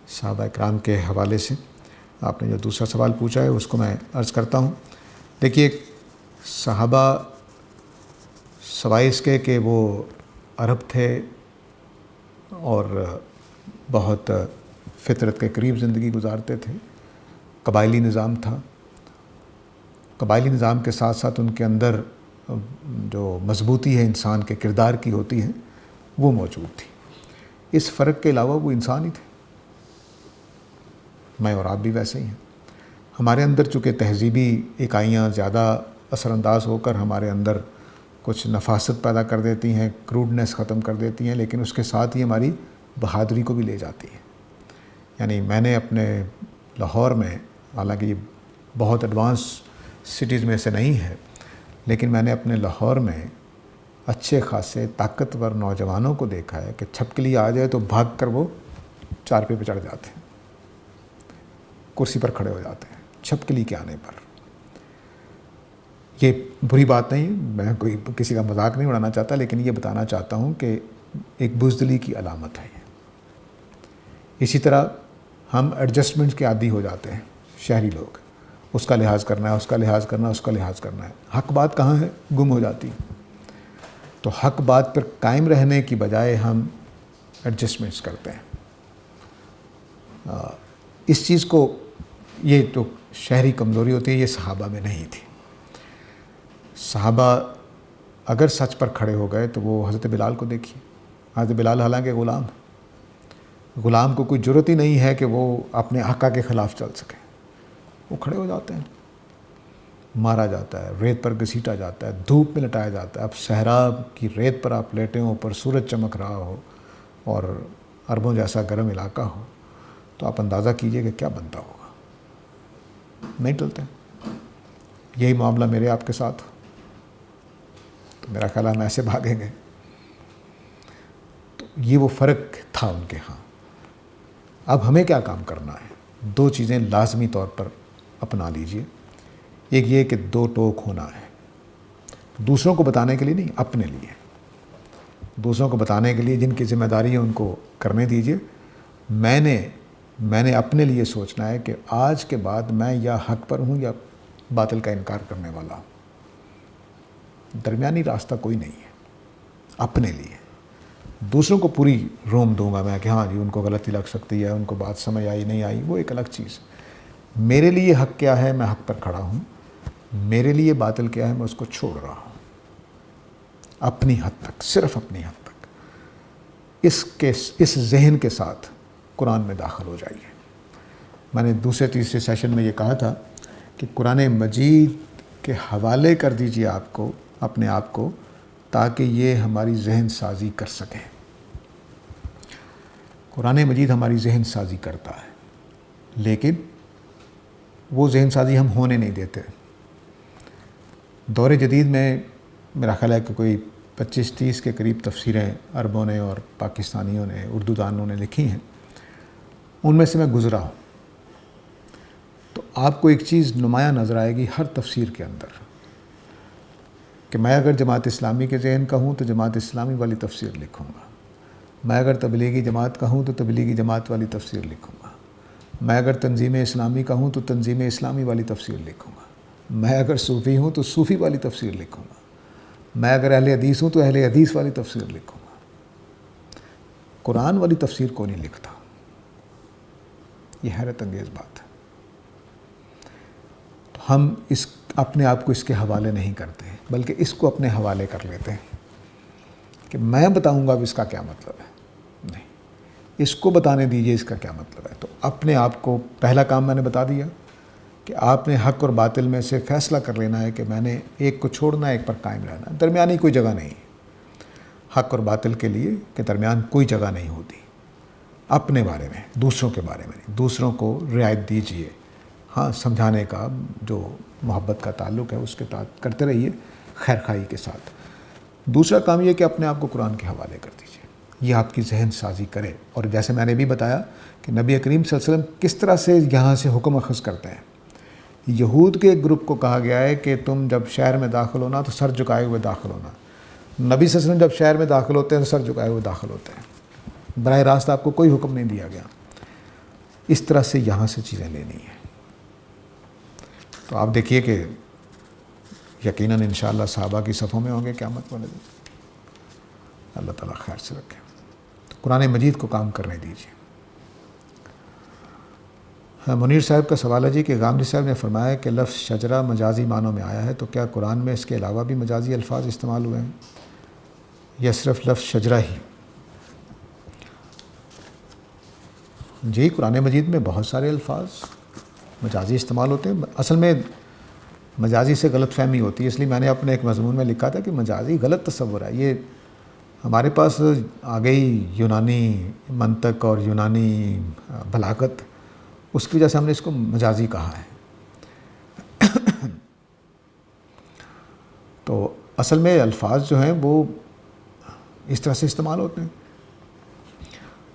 صحابہ اکرام کے حوالے سے، آپ نے جو دوسرا سوال پوچھا ہے اس کو میں عرض کرتا ہوں۔ دیکھیے صحابہ سوائے اس کے کہ وہ عرب تھے اور بہت فطرت کے قریب زندگی گزارتے تھے، قبائلی نظام تھا، قبائلی نظام کے ساتھ ساتھ ان کے اندر جو مضبوطی ہے انسان کے کردار کی ہوتی ہے وہ موجود تھی۔ اس فرق کے علاوہ وہ انسان ہی تھے، میں اور آپ بھی ویسے ہی ہیں۔ ہمارے اندر چونکہ تہذیبی اکائیاں زیادہ اثر انداز ہو کر ہمارے اندر کچھ نفاست پیدا کر دیتی ہیں، کروڈنس ختم کر دیتی ہیں، لیکن اس کے ساتھ ہی ہماری بہادری کو بھی لے جاتی ہے۔ یعنی میں نے اپنے لاہور میں، حالانکہ یہ بہت ایڈوانس سٹیز میں سے نہیں ہے، لیکن میں نے اپنے لاہور میں اچھے خاصے طاقتور نوجوانوں کو دیکھا ہے کہ چھپکلی آ جائے تو بھاگ کر وہ چارپے پہ چڑھ جاتے ہیں، کرسی پر کھڑے ہو جاتے ہیں، چھپکلی کے آنے پر. یہ بری بات نہیں، میں کوئی کسی کا مذاق نہیں اڑانا چاہتا، لیکن یہ بتانا چاہتا ہوں کہ ایک بزدلی کی علامت ہے یہ. اسی طرح ہم ایڈجسٹمنٹ کے عادی ہو جاتے ہیں شہری لوگ، اس کا لحاظ کرنا ہے، اس کا لحاظ کرنا ہے، اس کا لحاظ کرنا ہے. حق بات کہاں ہے؟ گم ہو جاتی. تو حق بات پر قائم رہنے کی بجائے ہم ایڈجسٹمنٹس کرتے ہیں. اس چیز کو، یہ تو شہری کمزوری ہوتی ہے، یہ صحابہ میں نہیں تھی. صحابہ اگر سچ پر کھڑے ہو گئے تو وہ حضرت بلال کو دیکھیے. حضرت بلال حالانکہ غلام کو کوئی جرت ہی نہیں ہے کہ وہ اپنے آقا کے خلاف چل سکے. وہ کھڑے ہو جاتے ہیں، مارا جاتا ہے، ریت پر گھسیٹا جاتا ہے، دھوپ میں لٹایا جاتا ہے. اب صحرا کی ریت پر آپ لیٹے ہوں، اوپر سورج چمک رہا ہو اور عربوں جیسا گرم علاقہ ہو، تو آپ اندازہ کیجئے کہ کیا بنتا ہوگا. نہیں ٹلتے. یہی معاملہ میرے آپ کے ساتھ ہو تو میرا خیال ہے ہم ایسے بھاگیں گے. تو یہ وہ فرق تھا ان کے ہاں. اب ہمیں کیا کام کرنا ہے؟ 2 چیزیں لازمی طور پر اپنا لیجئے. ایک یہ کہ 2 ٹوک ہونا ہے، دوسروں کو بتانے کے لیے نہیں، اپنے لیے. دوسروں کو بتانے کے لیے جن کی ذمہ داری ہے ان کو کرنے دیجئے. میں نے اپنے لیے سوچنا ہے کہ آج کے بعد میں یا حق پر ہوں یا باطل کا انکار کرنے والا ہوں. درمیانی راستہ کوئی نہیں ہے. اپنے لیے. دوسروں کو پوری روم دوں گا میں کہ ہاں جی ان کو غلطی لگ سکتی ہے، ان کو بات سمجھ آئی نہیں آئی، وہ ایک الگ چیز. میرے لیے حق کیا ہے، میں حق پر کھڑا ہوں. میرے لیے باطل کیا ہے، میں اس کو چھوڑ رہا ہوں. اپنی حد تک، صرف اپنی حد تک. اس ذہن کے ساتھ قرآن میں داخل ہو جائیے. میں نے دوسرے تیسرے سیشن میں یہ کہا تھا کہ قرآن مجید کے حوالے کر دیجئے اپنے آپ کو، تاکہ یہ ہماری ذہن سازی کر سکے. قرآن مجید ہماری ذہن سازی کرتا ہے، لیکن وہ ذہن سازی ہم ہونے نہیں دیتے. دور جدید میں میرا خیال ہے کہ کوئی 25-30 کے قریب تفسیریں عربوں نے اور پاکستانیوں نے، اردو دانوں نے لکھی ہیں. ان میں سے میں گزرا ہوں. تو آپ کو ایک چیز نمایاں نظر آئے گی ہر تفسیر کے اندر، کہ میں اگر جماعت اسلامی کے ذہن کا ہوں تو جماعت اسلامی والی تفسیر لکھوں گا. میں اگر تبلیغی جماعت کا ہوں تو تبلیغی جماعت والی تفسیر لکھوں گا. میں اگر تنظیم اسلامی کا ہوں تو تنظیم اسلامی والی تفسیر لکھوں گا. میں اگر صوفی ہوں تو صوفی والی تفسیر لکھوں گا. میں اگر اہل حدیث ہوں تو اہل حدیث والی تفسیر لکھوں گا. قرآن والی تفسیر کو نہیں لکھتا. یہ حیرت انگیز بات ہے. تو ہم اپنے آپ کو اس کے حوالے نہیں کرتے ہیں، بلکہ اس کو اپنے حوالے کر لیتے ہیں کہ میں بتاؤں گا اب اس کا کیا مطلب ہے. نہیں، اس کو بتانے دیجئے اس کا کیا مطلب ہے. تو اپنے آپ کو، پہلا کام میں نے بتا دیا کہ آپ نے حق اور باطل میں سے فیصلہ کر لینا ہے کہ میں نے ایک کو چھوڑنا ہے، ایک پر قائم رہنا ہے. درمیانی کوئی جگہ نہیں. حق اور باطل کے لیے کے درمیان کوئی جگہ نہیں ہوتی. اپنے بارے میں، دوسروں کے بارے میں نہیں. دوسروں کو رعایت دیجئے. ہاں، سمجھانے کا جو محبت کا تعلق ہے اس کے تحت کرتے رہیے خیر خواہی کے ساتھ. دوسرا کام یہ کہ اپنے آپ کو قرآن کے حوالے کر دیجئے. یہ آپ کی ذہن سازی کرے. اور جیسے میں نے بھی بتایا کہ نبی کریم صلی اللہ علیہ وسلم کس طرح سے یہاں سے حکم اخذ کرتے ہیں. یہود کے ایک گروپ کو کہا گیا ہے کہ تم جب شہر میں داخل ہونا تو سر جھکائے ہوئے داخل ہونا. نبی صلی اللہ علیہ وسلم جب شہر میں داخل ہوتے ہیں تو سر جھکائے ہوئے داخل ہوتے ہیں. براہ راست آپ کو کوئی حکم نہیں دیا گیا. اس طرح سے یہاں سے چیزیں لینی ہیں. تو آپ دیکھیے کہ یقیناً انشاءاللہ صحابہ کی صفوں میں ہوں گے قیامت والے دن. اللہ تعالیٰ خیر سے رکھے. تو قرآن مجید کو کام کرنے دیجیے. منیر صاحب کا سوال ہے جی کہ غامدی صاحب نے فرمایا کہ لفظ شجرہ مجازی معنوں میں آیا ہے، تو کیا قرآن میں اس کے علاوہ بھی مجازی الفاظ استعمال ہوئے ہیں یا صرف لفظ شجرہ ہی؟ جی، قرآن مجید میں بہت سارے الفاظ مجازی استعمال ہوتے ہیں. اصل میں مجازی سے غلط فہمی ہوتی ہے، اس لیے میں نے اپنے ایک مضمون میں لکھا تھا کہ مجازی غلط تصور ہے. یہ ہمارے پاس آ گئی یونانی منطق اور یونانی بلاغت، اس کی وجہ سے ہم نے اس کو مجازی کہا ہے. تو اصل میں الفاظ جو ہیں وہ اس طرح سے استعمال ہوتے ہیں.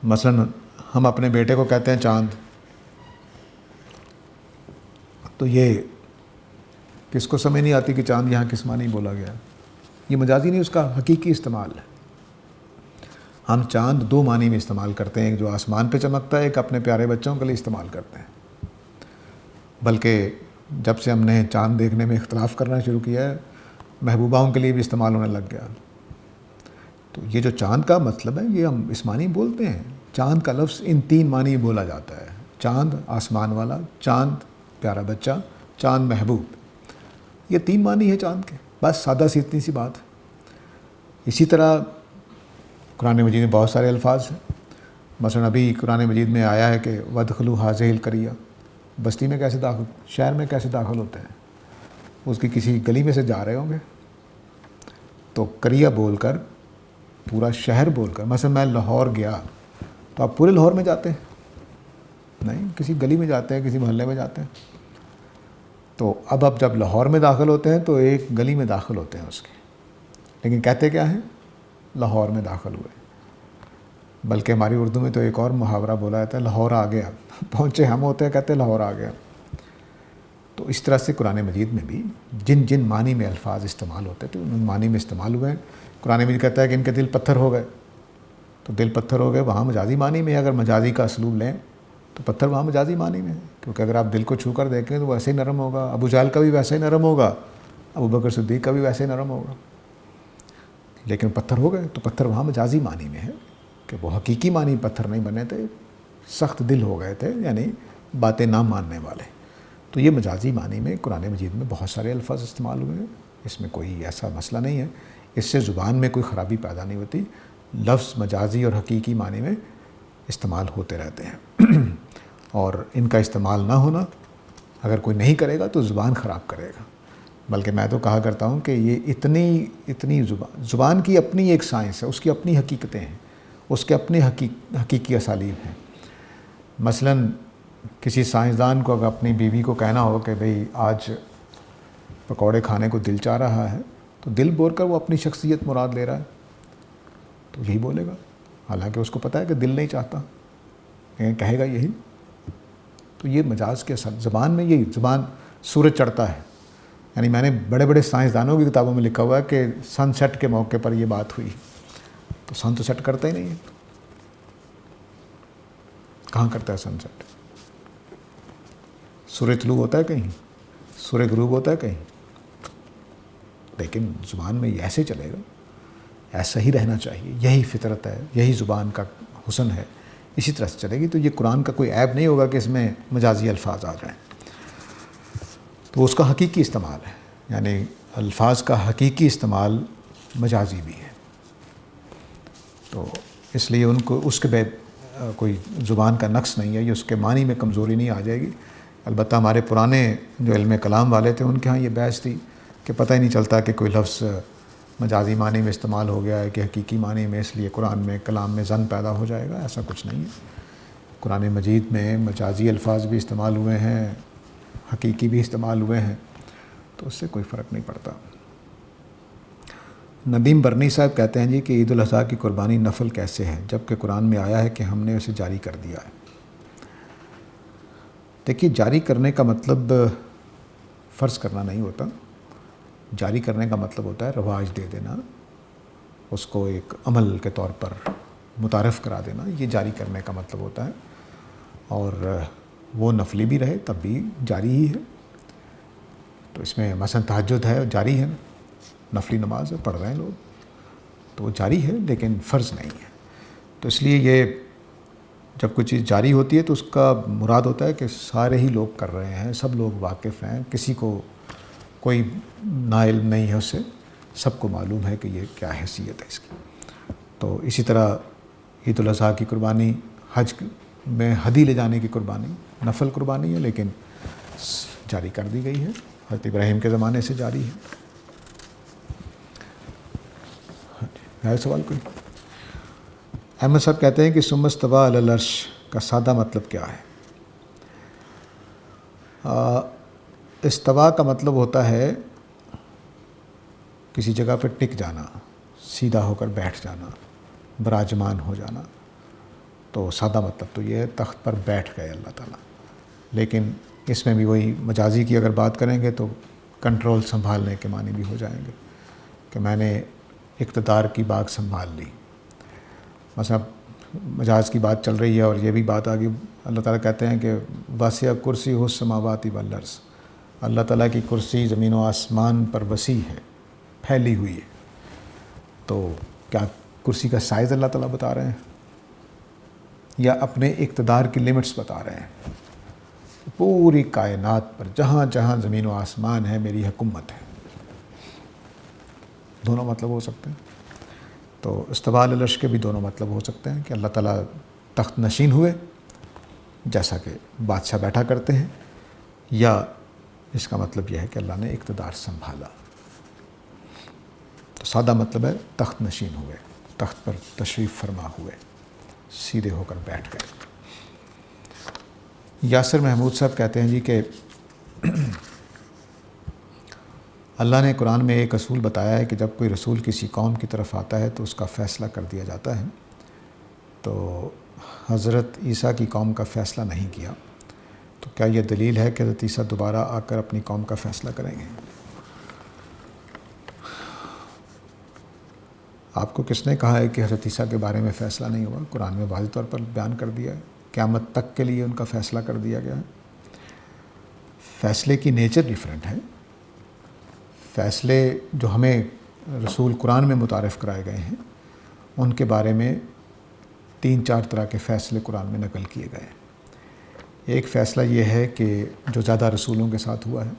مثلا ہم اپنے بیٹے کو کہتے ہیں چاند، تو یہ کس کو سمجھ نہیں آتی کہ چاند یہاں کس معنی بولا گیا؟ یہ مجازی نہیں، اس کا حقیقی استعمال ہے۔ ہم چاند دو معنی میں استعمال کرتے ہیں، ایک جو آسمان پہ چمکتا ہے، ایک اپنے پیارے بچوں کے لیے استعمال کرتے ہیں۔ بلکہ جب سے ہم نے چاند دیکھنے میں اختلاف کرنا شروع کیا ہے، محبوباؤں کے لیے بھی استعمال ہونے لگ گیا۔ تو یہ جو چاند کا مطلب ہے، یہ ہم اس معنی بولتے ہیں۔ چاند کا لفظ ان تین معنی بولا جاتا ہے: چاند آسمان والا، چاند پیارا بچہ، چاند محبوب۔ یہ تین معنی ہیں چاند کے، بس سادہ سی اتنی سی بات ہے۔ اسی طرح قرآن مجید میں بہت سارے الفاظ ہیں۔ مثلا ابھی قرآن مجید میں آیا ہے کہ وَادْخُلُوا هَٰذِهِ الْقَرْيَةَ، بستی میں کیسے داخل، شہر میں کیسے داخل ہوتے ہیں؟ اس کی کسی گلی میں سے جا رہے ہوں گے تو قریہ بول کر، پورا شہر بول کر، مثلا میں لاہور گیا تو آپ پورے لاہور میں جاتے ہیں؟ نہیں، کسی گلی میں جاتے ہیں، کسی محلے میں جاتے ہیں۔ تو اب آپ جب لاہور میں داخل ہوتے ہیں تو ایک گلی میں داخل ہوتے ہیں اس کے، لیکن کہتے کیا ہیں؟ لاہور میں داخل ہوئے۔ بلکہ ہماری اردو میں تو ایک اور محاورہ بولا جاتا ہے، لاہور آ گیا، پہنچے ہم ہوتے ہیں، کہتے ہیں لاہور آ گیا۔ تو اس طرح سے قرآن مجید میں بھی جن جن معنی میں الفاظ استعمال ہوتے تھے ان معنی میں استعمال ہوئے ہیں۔ قرآن مجید کہتا ہے کہ ان کے دل پتھر ہو گئے، تو دل پتھر ہو گئے وہاں مجازی معنی میں ہے۔ اگر مجازی کا اسلوب لیں تو پتھر وہاں مجازی معنی میں ہے، کیونکہ اگر آپ دل کو چھو کر دیکھیں تو ویسے ہی نرم ہوگا، ابو جہل کا بھی ویسے ہی نرم ہوگا، ابو بکر صدیق کا بھی ویسے ہی نرم ہوگا۔ لیکن پتھر ہو گئے تو پتھر وہاں مجازی معنی میں ہے، کہ وہ حقیقی معنی پتھر نہیں بنے تھے، سخت دل ہو گئے تھے، یعنی باتیں نہ ماننے والے۔ تو یہ مجازی معنی میں قرآن مجید میں بہت سارے الفاظ استعمال ہوئے ہیں، اس میں کوئی ایسا مسئلہ نہیں ہے، اس سے زبان میں کوئی خرابی پیدا نہیں ہوتی۔ لفظ مجازی اور حقیقی معنی میں استعمال ہوتے رہتے ہیں، اور ان کا استعمال نہ ہونا اگر کوئی نہیں کرے گا تو زبان خراب کرے گا۔ بلکہ میں تو کہا کرتا ہوں کہ یہ اتنی زبان کی اپنی ایک سائنس ہے، اس کی اپنی حقیقتیں ہیں، اس کے اپنے حقیقی اسالیب ہیں۔ مثلاً کسی سائنسدان کو اگر اپنی بیوی کو کہنا ہو کہ بھئی آج پکوڑے کھانے کو دل چاہ رہا ہے، تو دل بول کر وہ اپنی شخصیت مراد لے رہا ہے، تو یہی بولے گا، حالانکہ اس کو پتہ ہے کہ دل نہیں چاہتا، لیکن کہے گا یہی۔ تو یہ مجاز کے اثر، زبان میں یہی، زبان سورج چڑھتا ہے، یعنی میں نے بڑے بڑے سائنسدانوں کی کتابوں میں لکھا ہوا ہے کہ سن سیٹ کے موقع پر یہ بات ہوئی، تو سن تو سیٹ کرتا ہی نہیں ہے، کہاں کرتا ہے سن سیٹ؟ سورج طلوع ہوتا ہے کہیں، سورج غروب ہوتا ہے کہیں؟ لیکن زبان میں یہ ایسے چلے گا، ایسا ہی رہنا چاہیے، یہی فطرت ہے، یہی زبان کا حسن ہے، اسی طرح سے چلے گی۔ تو یہ قرآن کا کوئی عیب نہیں ہوگا کہ اس میں مجازی الفاظ آ جائیں، تو اس کا حقیقی استعمال ہے، یعنی الفاظ کا حقیقی استعمال مجازی بھی ہے۔ تو اس لیے ان کو اس کے بعد کوئی زبان کا نقص نہیں ہے، یہ اس کے معنی میں کمزوری نہیں آ جائے گی۔ البتہ ہمارے پرانے جو علم کلام والے تھے ان کے ہاں یہ بحث تھی کہ پتہ ہی نہیں چلتا کہ کوئی لفظ مجازی معنی میں استعمال ہو گیا ہے کہ حقیقی معنی میں، اس لیے قرآن میں کلام میں ظن پیدا ہو جائے گا، ایسا کچھ نہیں ہے۔ قرآن مجید میں مجازی الفاظ بھی استعمال ہوئے ہیں، حقیقی بھی استعمال ہوئے ہیں، تو اس سے کوئی فرق نہیں پڑتا۔ ندیم برنی صاحب کہتے ہیں جی کہ عید الاضحیٰ کی قربانی نفل کیسے ہے جبکہ قرآن میں آیا ہے کہ ہم نے اسے جاری کر دیا ہے؟ دیکھیے، جاری کرنے کا مطلب فرض کرنا نہیں ہوتا، جاری کرنے کا مطلب ہوتا ہے رواج دے دینا، اس کو ایک عمل کے طور پر متعارف کرا دینا، یہ جاری کرنے کا مطلب ہوتا ہے۔ اور وہ نفلی بھی رہے تب بھی جاری ہی ہے۔ تو اس میں مثلا تہجد ہے، جاری ہے، نفلی نماز ہے، پڑھ رہے ہیں لوگ، تو وہ جاری ہے لیکن فرض نہیں ہے۔ تو اس لیے یہ جب کوئی چیز جاری ہوتی ہے تو اس کا مراد ہوتا ہے کہ سارے ہی لوگ کر رہے ہیں، سب لوگ واقف ہیں، کسی کو کوئی ناعلم نہیں ہے اس سے، سب کو معلوم ہے کہ یہ کیا حیثیت ہے اس کی۔ تو اسی طرح عید الاضحیٰ کی قربانی، حج میں ہدی لے جانے کی قربانی نفل قربانی ہے لیکن جاری کر دی گئی ہے، حضرت ابراہیم کے زمانے سے جاری ہے۔ ہے سوال کوئی؟ احمد صاحب کہتے ہیں کہ ثم استویٰ علی العرش کا سادہ مطلب کیا ہے؟ استوا کا مطلب ہوتا ہے کسی جگہ پہ ٹک جانا، سیدھا ہو کر بیٹھ جانا، براجمان ہو جانا۔ تو سادہ مطلب تو یہ ہے تخت پر بیٹھ گئے اللہ تعالیٰ، لیکن اس میں بھی وہی مجازی کی اگر بات کریں گے تو کنٹرول سنبھالنے کے معنی بھی ہو جائیں گے کہ میں نے اقتدار کی باغ سنبھال لی. مثلا مجاز کی بات چل رہی ہے اور یہ بھی بات آگے اللہ تعالیٰ کہتے ہیں کہ واسع کرسی السماوات والارض، اللہ تعالیٰ کی کرسی زمین و آسمان پر وسیع ہے، پھیلی ہوئی ہے. تو کیا کرسی کا سائز اللہ تعالیٰ بتا رہے ہیں یا اپنے اقتدار کی لمٹس بتا رہے ہیں؟ پوری کائنات پر جہاں جہاں زمین و آسمان ہے میری حکومت ہے. دونوں مطلب ہو سکتے ہیں. تو استواء علی العرش کے بھی دونوں مطلب ہو سکتے ہیں کہ اللہ تعالیٰ تخت نشین ہوئے جیسا کہ بادشاہ بیٹھا کرتے ہیں، یا اس کا مطلب یہ ہے کہ اللہ نے اقتدار سنبھالا. تو سادہ مطلب ہے تخت نشین ہوئے، تخت پر تشریف فرما ہوئے، سیدھے ہو کر بیٹھ گئے. یاسر محمود صاحب کہتے ہیں جی کہ اللہ نے قرآن میں ایک اصول بتایا ہے کہ جب کوئی رسول کسی قوم کی طرف آتا ہے تو اس کا فیصلہ کر دیا جاتا ہے. تو حضرت عیسیٰ کی قوم کا فیصلہ نہیں کیا، تو کیا یہ دلیل ہے کہ حضرت عیسیٰ دوبارہ آ کر اپنی قوم کا فیصلہ کریں گے؟ آپ کو کس نے کہا ہے کہ حضرت عیسیٰ کے بارے میں فیصلہ نہیں ہوا؟ قرآن میں واضح طور پر بیان کر دیا ہے، قیامت تک کے لیے ان کا فیصلہ کر دیا گیا ہے. فیصلے کی نیچر ڈیفرنٹ ہے. فیصلے جو ہمیں رسول قرآن میں متعارف کرائے گئے ہیں ان کے بارے میں 3-4 طرح کے فیصلے قرآن میں نقل کیے گئے ہیں. ایک فیصلہ یہ ہے کہ جو زیادہ رسولوں کے ساتھ ہوا ہے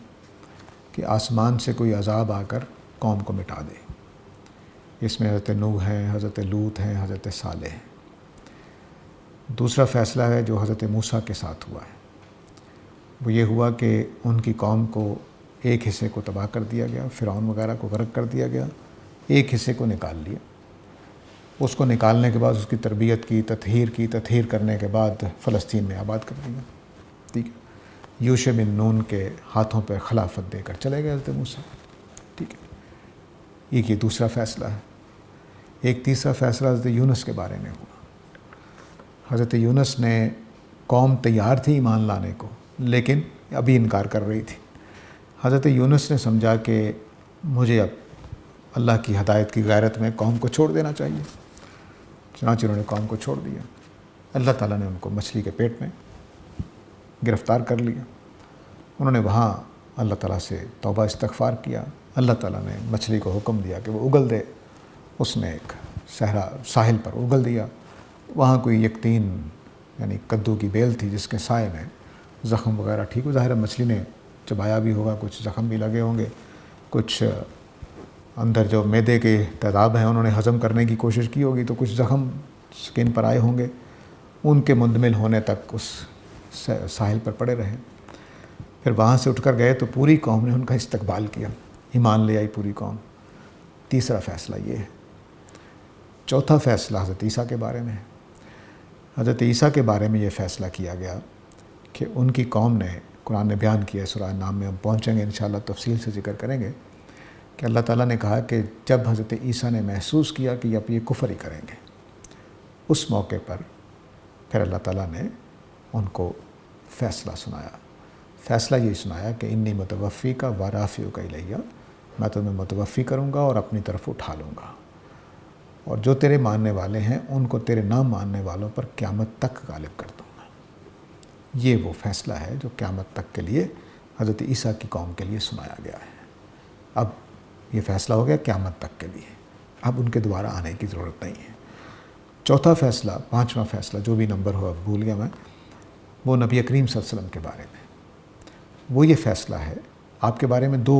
کہ آسمان سے کوئی عذاب آ کر قوم کو مٹا دے. اس میں حضرت نوح ہیں، حضرت لوط ہیں، حضرت صالح ہیں. دوسرا فیصلہ ہے جو حضرت موسیٰ کے ساتھ ہوا ہے، وہ یہ ہوا کہ ان کی قوم کو ایک حصے کو تباہ کر دیا گیا، فرعون وغیرہ کو غرق کر دیا گیا، ایک حصے کو نکال لیا. اس کو نکالنے کے بعد اس کی تربیت کی، تطہیر کرنے کے بعد فلسطین میں آباد کر دیا. ٹھیک ہے. یوشع بن نون کے ہاتھوں پہ خلافت دے کر چلے گئے حضرت موسیٰ. ٹھیک ہے. ایک یہ دوسرا فیصلہ ہے. ایک تیسرا فیصلہ حضرت یونس کے بارے میں ہوا. حضرت یونس نے قوم تیار تھی ایمان لانے کو لیکن ابھی انکار کر رہی تھی. حضرت یونس نے سمجھا کہ مجھے اب اللہ کی ہدایت کی غیرت میں قوم کو چھوڑ دینا چاہیے. چنانچہ انہوں نے قوم کو چھوڑ دیا. اللہ تعالیٰ نے ان کو مچھلی کے پیٹ میں گرفتار کر لیا. انہوں نے وہاں اللہ تعالیٰ سے توبہ استغفار کیا. اللہ تعالیٰ نے مچھلی کو حکم دیا کہ وہ اگل دے. اس نے ایک ساحل پر اگل دیا. وہاں کوئی یکتین یعنی کدو کی بیل تھی جس کے سائے میں زخم وغیرہ ٹھیک ہو. ظاہر ہے مچھلی نے چبایا بھی ہوگا، کچھ زخم بھی لگے ہوں گے، کچھ اندر جو میدے کے تیزاب ہیں انہوں نے ہضم کرنے کی کوشش کی ہوگی، تو کچھ زخم سکن پر آئے ہوں گے. ان کے مندمل ہونے تک اس ساحل پر پڑے رہے. پھر وہاں سے اٹھ کر گئے تو پوری قوم نے ان کا استقبال کیا، ایمان لے آئی پوری قوم. تیسرا فیصلہ یہ ہے. چوتھا فیصلہ حضرت عیسیٰ کے بارے میں ہے. حضرت عیسیٰ کے بارے میں یہ فیصلہ کیا گیا کہ ان کی قوم نے، قرآن نے بیان کیا ہے، سورہ نام میں ہم پہنچیں گے انشاءاللہ تفصیل سے ذکر کریں گے، کہ اللہ تعالیٰ نے کہا کہ جب حضرت عیسیٰ نے محسوس کیا کہ اب یہ کفر ہی کریں گے، اس موقع پر پھر اللہ تعالیٰ نے ان کو فیصلہ سنایا. فیصلہ یہ سنایا کہ انی متوفی کا وارافیو کا الیہ، میں تمہیں متوفی کروں گا اور اپنی طرف اٹھا لوں گا، اور جو تیرے ماننے والے ہیں ان کو تیرے نہ ماننے والوں پر قیامت تک غالب کر دوں گا. یہ وہ فیصلہ ہے جو قیامت تک کے لیے حضرت عیسیٰ کی قوم کے لیے سنایا گیا ہے. اب یہ فیصلہ ہو گیا قیامت تک کے لیے، اب ان کے دوبارہ آنے کی ضرورت نہیں ہے. چوتھا فیصلہ، پانچواں فیصلہ جو بھی نمبر ہو اب بھول گیا میں، وہ نبی کریم صلی اللہ علیہ وسلم کے بارے میں. وہ یہ فیصلہ ہے، آپ کے بارے میں دو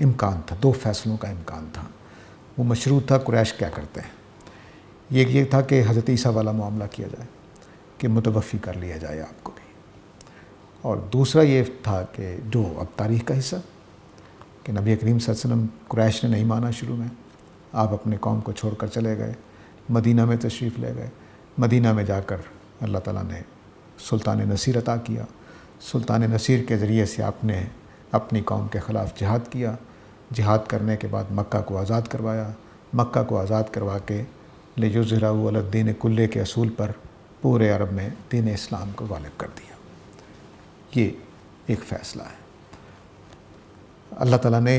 امکان تھا، دو فیصلوں کا امکان تھا. وہ مشروط تھا قریش کیا کرتے ہیں. یہ تھا کہ حضرت عیسیٰ والا معاملہ کیا جائے کہ متوفی کر لیا جائے آپ کو بھی. اور دوسرا یہ تھا کہ جو اب تاریخ کا حصہ کہ نبی کریم صلی اللہ علیہ وسلم قریش نے نہیں مانا شروع میں، آپ اپنے قوم کو چھوڑ کر چلے گئے، مدینہ میں تشریف لے گئے. مدینہ میں جا کر اللہ تعالیٰ نے سلطان نصیر عطا کیا. سلطان نصیر کے ذریعے سے آپ نے اپنی قوم کے خلاف جہاد کیا. جہاد کرنے کے بعد مکہ کو آزاد کروایا. مکہ کو آزاد کروا کے لیظہرہ علی الدین کلہ کے اصول پر پورے عرب میں دین اسلام کو غالب کر دیا. یہ ایک فیصلہ ہے. اللہ تعالیٰ نے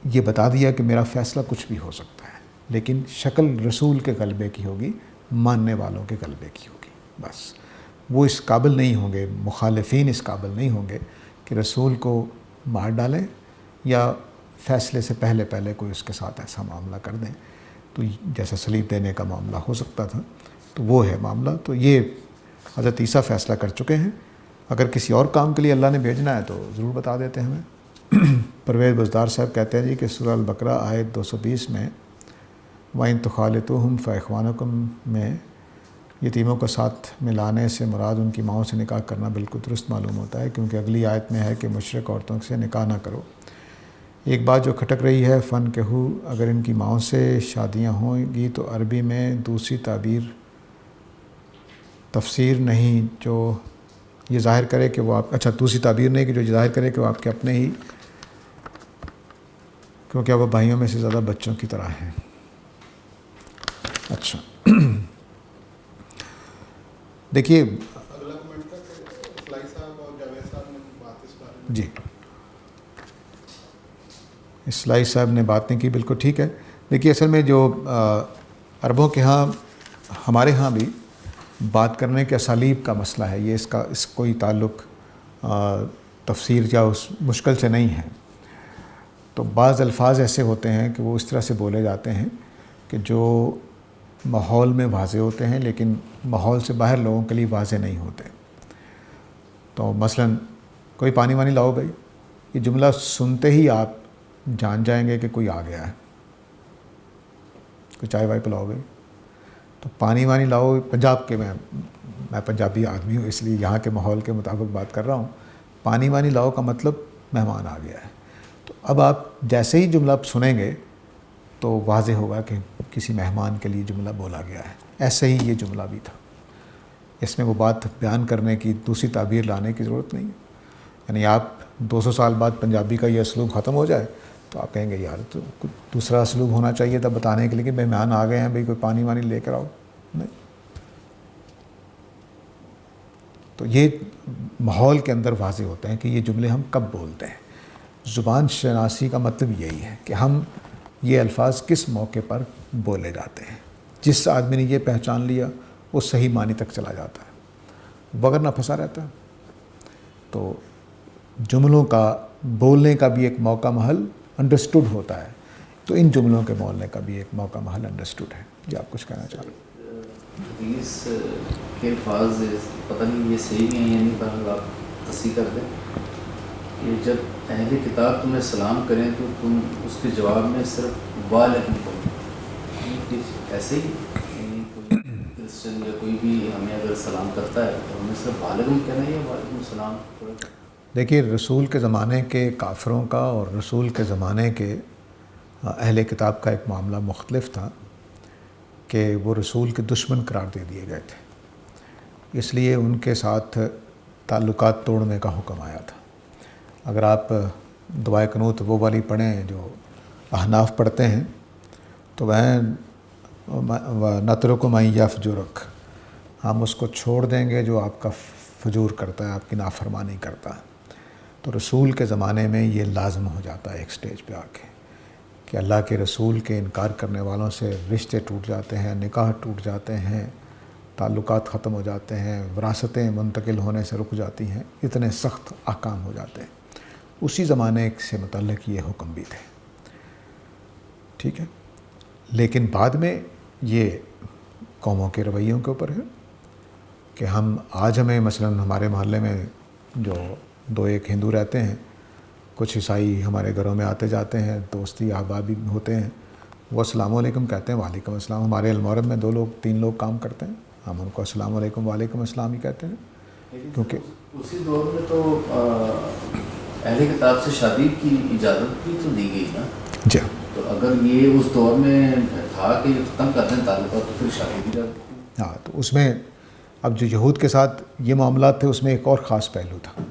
یہ بتا دیا کہ میرا فیصلہ کچھ بھی ہو سکتا ہے، لیکن شکل رسول کے غلبے کی ہوگی، ماننے والوں کے غلبے کی ہوگی. بس وہ اس قابل نہیں ہوں گے، مخالفین اس قابل نہیں ہوں گے کہ رسول کو مار ڈالیں یا فیصلے سے پہلے کوئی اس کے ساتھ ایسا معاملہ کر دیں. تو جیسا صلیب دینے کا معاملہ ہو سکتا تھا، تو وہ ہے معاملہ. تو یہ حضرت عیسیٰ فیصلہ کر چکے ہیں. اگر کسی اور کام کے لیے اللہ نے بھیجنا ہے تو ضرور بتا دیتے ہیں ہمیں. پرویز بزدار صاحب کہتے ہیں جی کہ سورہ البقرہ آیت 220 میں وَإِن تُخَالِطُوهُمْ فَإِخْوَانُكُمْ میں یتیموں کو ساتھ ملانے سے مراد ان کی ماؤں سے نکاح کرنا بالکل درست معلوم ہوتا ہے، کیونکہ اگلی آیت میں ہے کہ مشرک عورتوں سے نکاح نہ کرو. ایک بات جو کھٹک رہی ہے فَنْكِحُوا، اگر ان کی ماؤں سے شادیاں ہوں گی تو عربی میں دوسری تفسیر نہیں جو یہ ظاہر کرے کہ وہ آپ، اچھا دوسری تعبیر نہیں کہ جو ظاہر کرے کہ وہ آپ کے اپنے ہی، کیونکہ وہ بھائیوں میں سے زیادہ بچوں کی طرح ہیں. اچھا دیکھیے اگلا کمنٹ تھا کہ اسلائی صاحب اور جاوید صاحب نے بات اس بارے میں. جی اسلائی صاحب نے بات نہیں کی، بالکل ٹھیک ہے. دیکھیے اصل میں جو عربوں کے ہاں، ہمارے ہاں بھی بات کرنے کے اسالیب کا مسئلہ ہے. یہ اس کوئی تعلق تفسیر یا اس مشکل سے نہیں ہے. تو بعض الفاظ ایسے ہوتے ہیں کہ وہ اس طرح سے بولے جاتے ہیں کہ جو ماحول میں واضح ہوتے ہیں لیکن ماحول سے باہر لوگوں کے لیے واضح نہیں ہوتے. تو مثلاً کوئی پانی وانی لاؤ بھائی، یہ جملہ سنتے ہی آپ جان جائیں گے کہ کوئی آ گیا ہے. کوئی چائے وائے پلاؤ بھائی، تو پانی وانی لاؤ. پنجاب کے میں پنجابی آدمی ہوں اس لیے یہاں کے ماحول کے مطابق بات کر رہا ہوں. پانی وانی لاؤ کا مطلب مہمان آ گیا ہے. تو اب آپ جیسے ہی جملہ سنیں گے تو واضح ہوگا کہ کسی مہمان کے لیے جملہ بولا گیا ہے. ایسے ہی یہ جملہ بھی تھا. اس میں وہ بات بیان کرنے کی دوسری تعبیر لانے کی ضرورت نہیں ہے. یعنی آپ 200 سال بعد پنجابی کا یہ اسلوب ختم ہو جائے تو آپ کہیں گے یار تو کچھ دوسرا اسلوب ہونا چاہیے تھا بتانے کے لیے کہ مہمان آ گئے ہیں بھائی، کوئی پانی وانی لے کر آؤ. نہیں، تو یہ ماحول کے اندر واضح ہوتے ہیں کہ یہ جملے ہم کب بولتے ہیں. زبان شناسی کا مطلب یہی ہے کہ ہم یہ الفاظ کس موقع پر بولے جاتے ہیں. جس آدمی نے یہ پہچان لیا وہ صحیح معنی تک چلا جاتا ہے، وگرنہ پھنسا رہتا ہے. تو جملوں کا بولنے کا بھی ایک موقع محل انڈرسٹوڈ ہوتا ہے، تو ان جملوں کے بولنے کا بھی ایک موقع محل انڈرسٹوڈ ہے. جی آپ کچھ کہنا چاہ رہے ہیں؟ حدیث کے الفاظ پتہ نہیں یہ صحیح ہیں یا نہیں، پر آپ تصحیح کر دیں کہ جب اہل کتاب تمہیں سلام کریں تو تم اس کے جواب میں صرف وعلیکم کہو. ایسے ہی کوئی کرسچن یا کوئی بھی ہمیں اگر سلام کرتا ہے تو ہمیں صرف وعلیکم کہنا ہے یا وعلیکم السلام؟ دیکھیے رسول کے زمانے کے کافروں کا اور رسول کے زمانے کے اہل کتاب کا ایک معاملہ مختلف تھا کہ وہ رسول کے دشمن قرار دے دیے گئے تھے. اس لیے ان کے ساتھ تعلقات توڑنے کا حکم آیا تھا. اگر آپ دعائے قنوت وہ والی پڑھیں جو احناف پڑھتے ہیں تو وہ نترک من یفجرک، ہم اس کو چھوڑ دیں گے جو آپ کا فجور کرتا ہے، آپ کی نافرمانی کرتا ہے. تو رسول کے زمانے میں یہ لازم ہو جاتا ہے ایک سٹیج پہ آ کے کہ اللہ کے رسول کے انکار کرنے والوں سے رشتے ٹوٹ جاتے ہیں، نکاح ٹوٹ جاتے ہیں، تعلقات ختم ہو جاتے ہیں، وراثتیں منتقل ہونے سے رک جاتی ہیں. اتنے سخت احکام ہو جاتے ہیں. اسی زمانے سے متعلق یہ حکم بھی تھے. ٹھیک ہے، لیکن بعد میں یہ قوموں کے رویوں کے اوپر ہے کہ ہمیں مثلاً ہمارے محلے میں جو 2-1 ہندو رہتے ہیں، کچھ عیسائی ہمارے گھروں میں آتے جاتے ہیں، دوستی احبابی ہوتے ہیں، وہ السلام علیکم کہتے ہیں، وعلیکم السلام. ہمارے المحرم میں 2-3 لوگ کام کرتے ہیں، ہم ان کو السلام علیکم وعلیکم السلام ہی کہتے ہیں. کیونکہ اسی دور میں تو اہل کتاب سے شادی کی اجازت بھی تو دی گئی نا. جی تو اگر یہ اس دور میں تھا کہ یہ ختم کر دیں تعلقات تو پھر شادی بھی جاتی. ہاں، تو اس میں اب جو یہود کے ساتھ یہ معاملات تھے اس میں ایک اور خاص پہلو تھا.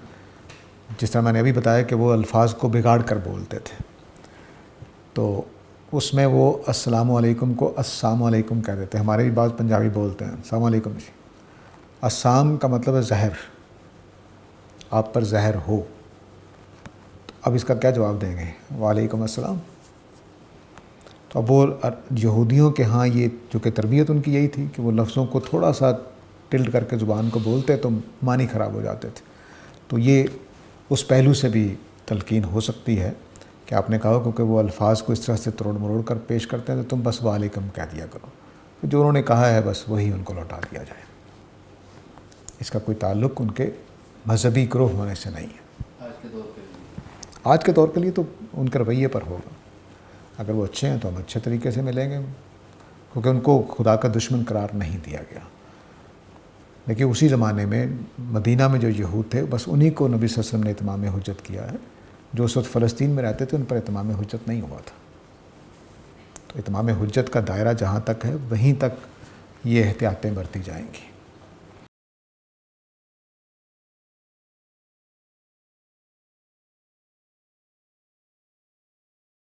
جس طرح میں نے ابھی بتایا کہ وہ الفاظ کو بگاڑ کر بولتے تھے، تو اس میں وہ السلام علیکم کو السلام علیکم کہہ دیتے ہیں. ہمارے بھی بعض پنجابی بولتے ہیں السلام علیکم جی. السلام کا مطلب ہے زہر، آپ پر زہر ہو. اب اس کا کیا جواب دیں گے؟ وعلیکم السلام. تو اب وہ یہودیوں کے ہاں یہ چونکہ تربیت ان کی یہی تھی کہ وہ لفظوں کو تھوڑا سا ٹلٹ کر کے زبان کو بولتے تو معنی خراب ہو جاتے تھے. تو یہ اس پہلو سے بھی تلقین ہو سکتی ہے کہ آپ نے کہا کیونکہ وہ الفاظ کو اس طرح سے تروڑ مروڑ کر پیش کرتے ہیں تو تم بس وعلیکم کہہ دیا کرو. تو جو انہوں نے کہا ہے بس وہی ان کو لوٹا دیا جائے. اس کا کوئی تعلق ان کے مذہبی گروہ ہونے سے نہیں ہے. آج کے دور کے لیے تو ان کے رویے پر ہوگا. اگر وہ اچھے ہیں تو ہم اچھے طریقے سے ملیں گے کیونکہ ان کو خدا کا دشمن قرار نہیں دیا گیا. لیکن اسی زمانے میں مدینہ میں جو یہود تھے بس انہی کو نبی صلی اللہ علیہ وسلم نے اتمام حجت کیا ہے. جو اس وقت فلسطین میں رہتے تھے ان پر اتمام حجت نہیں ہوا تھا. تو اتمام حجت کا دائرہ جہاں تک ہے وہیں تک یہ احتیاطیں برتی جائیں گی.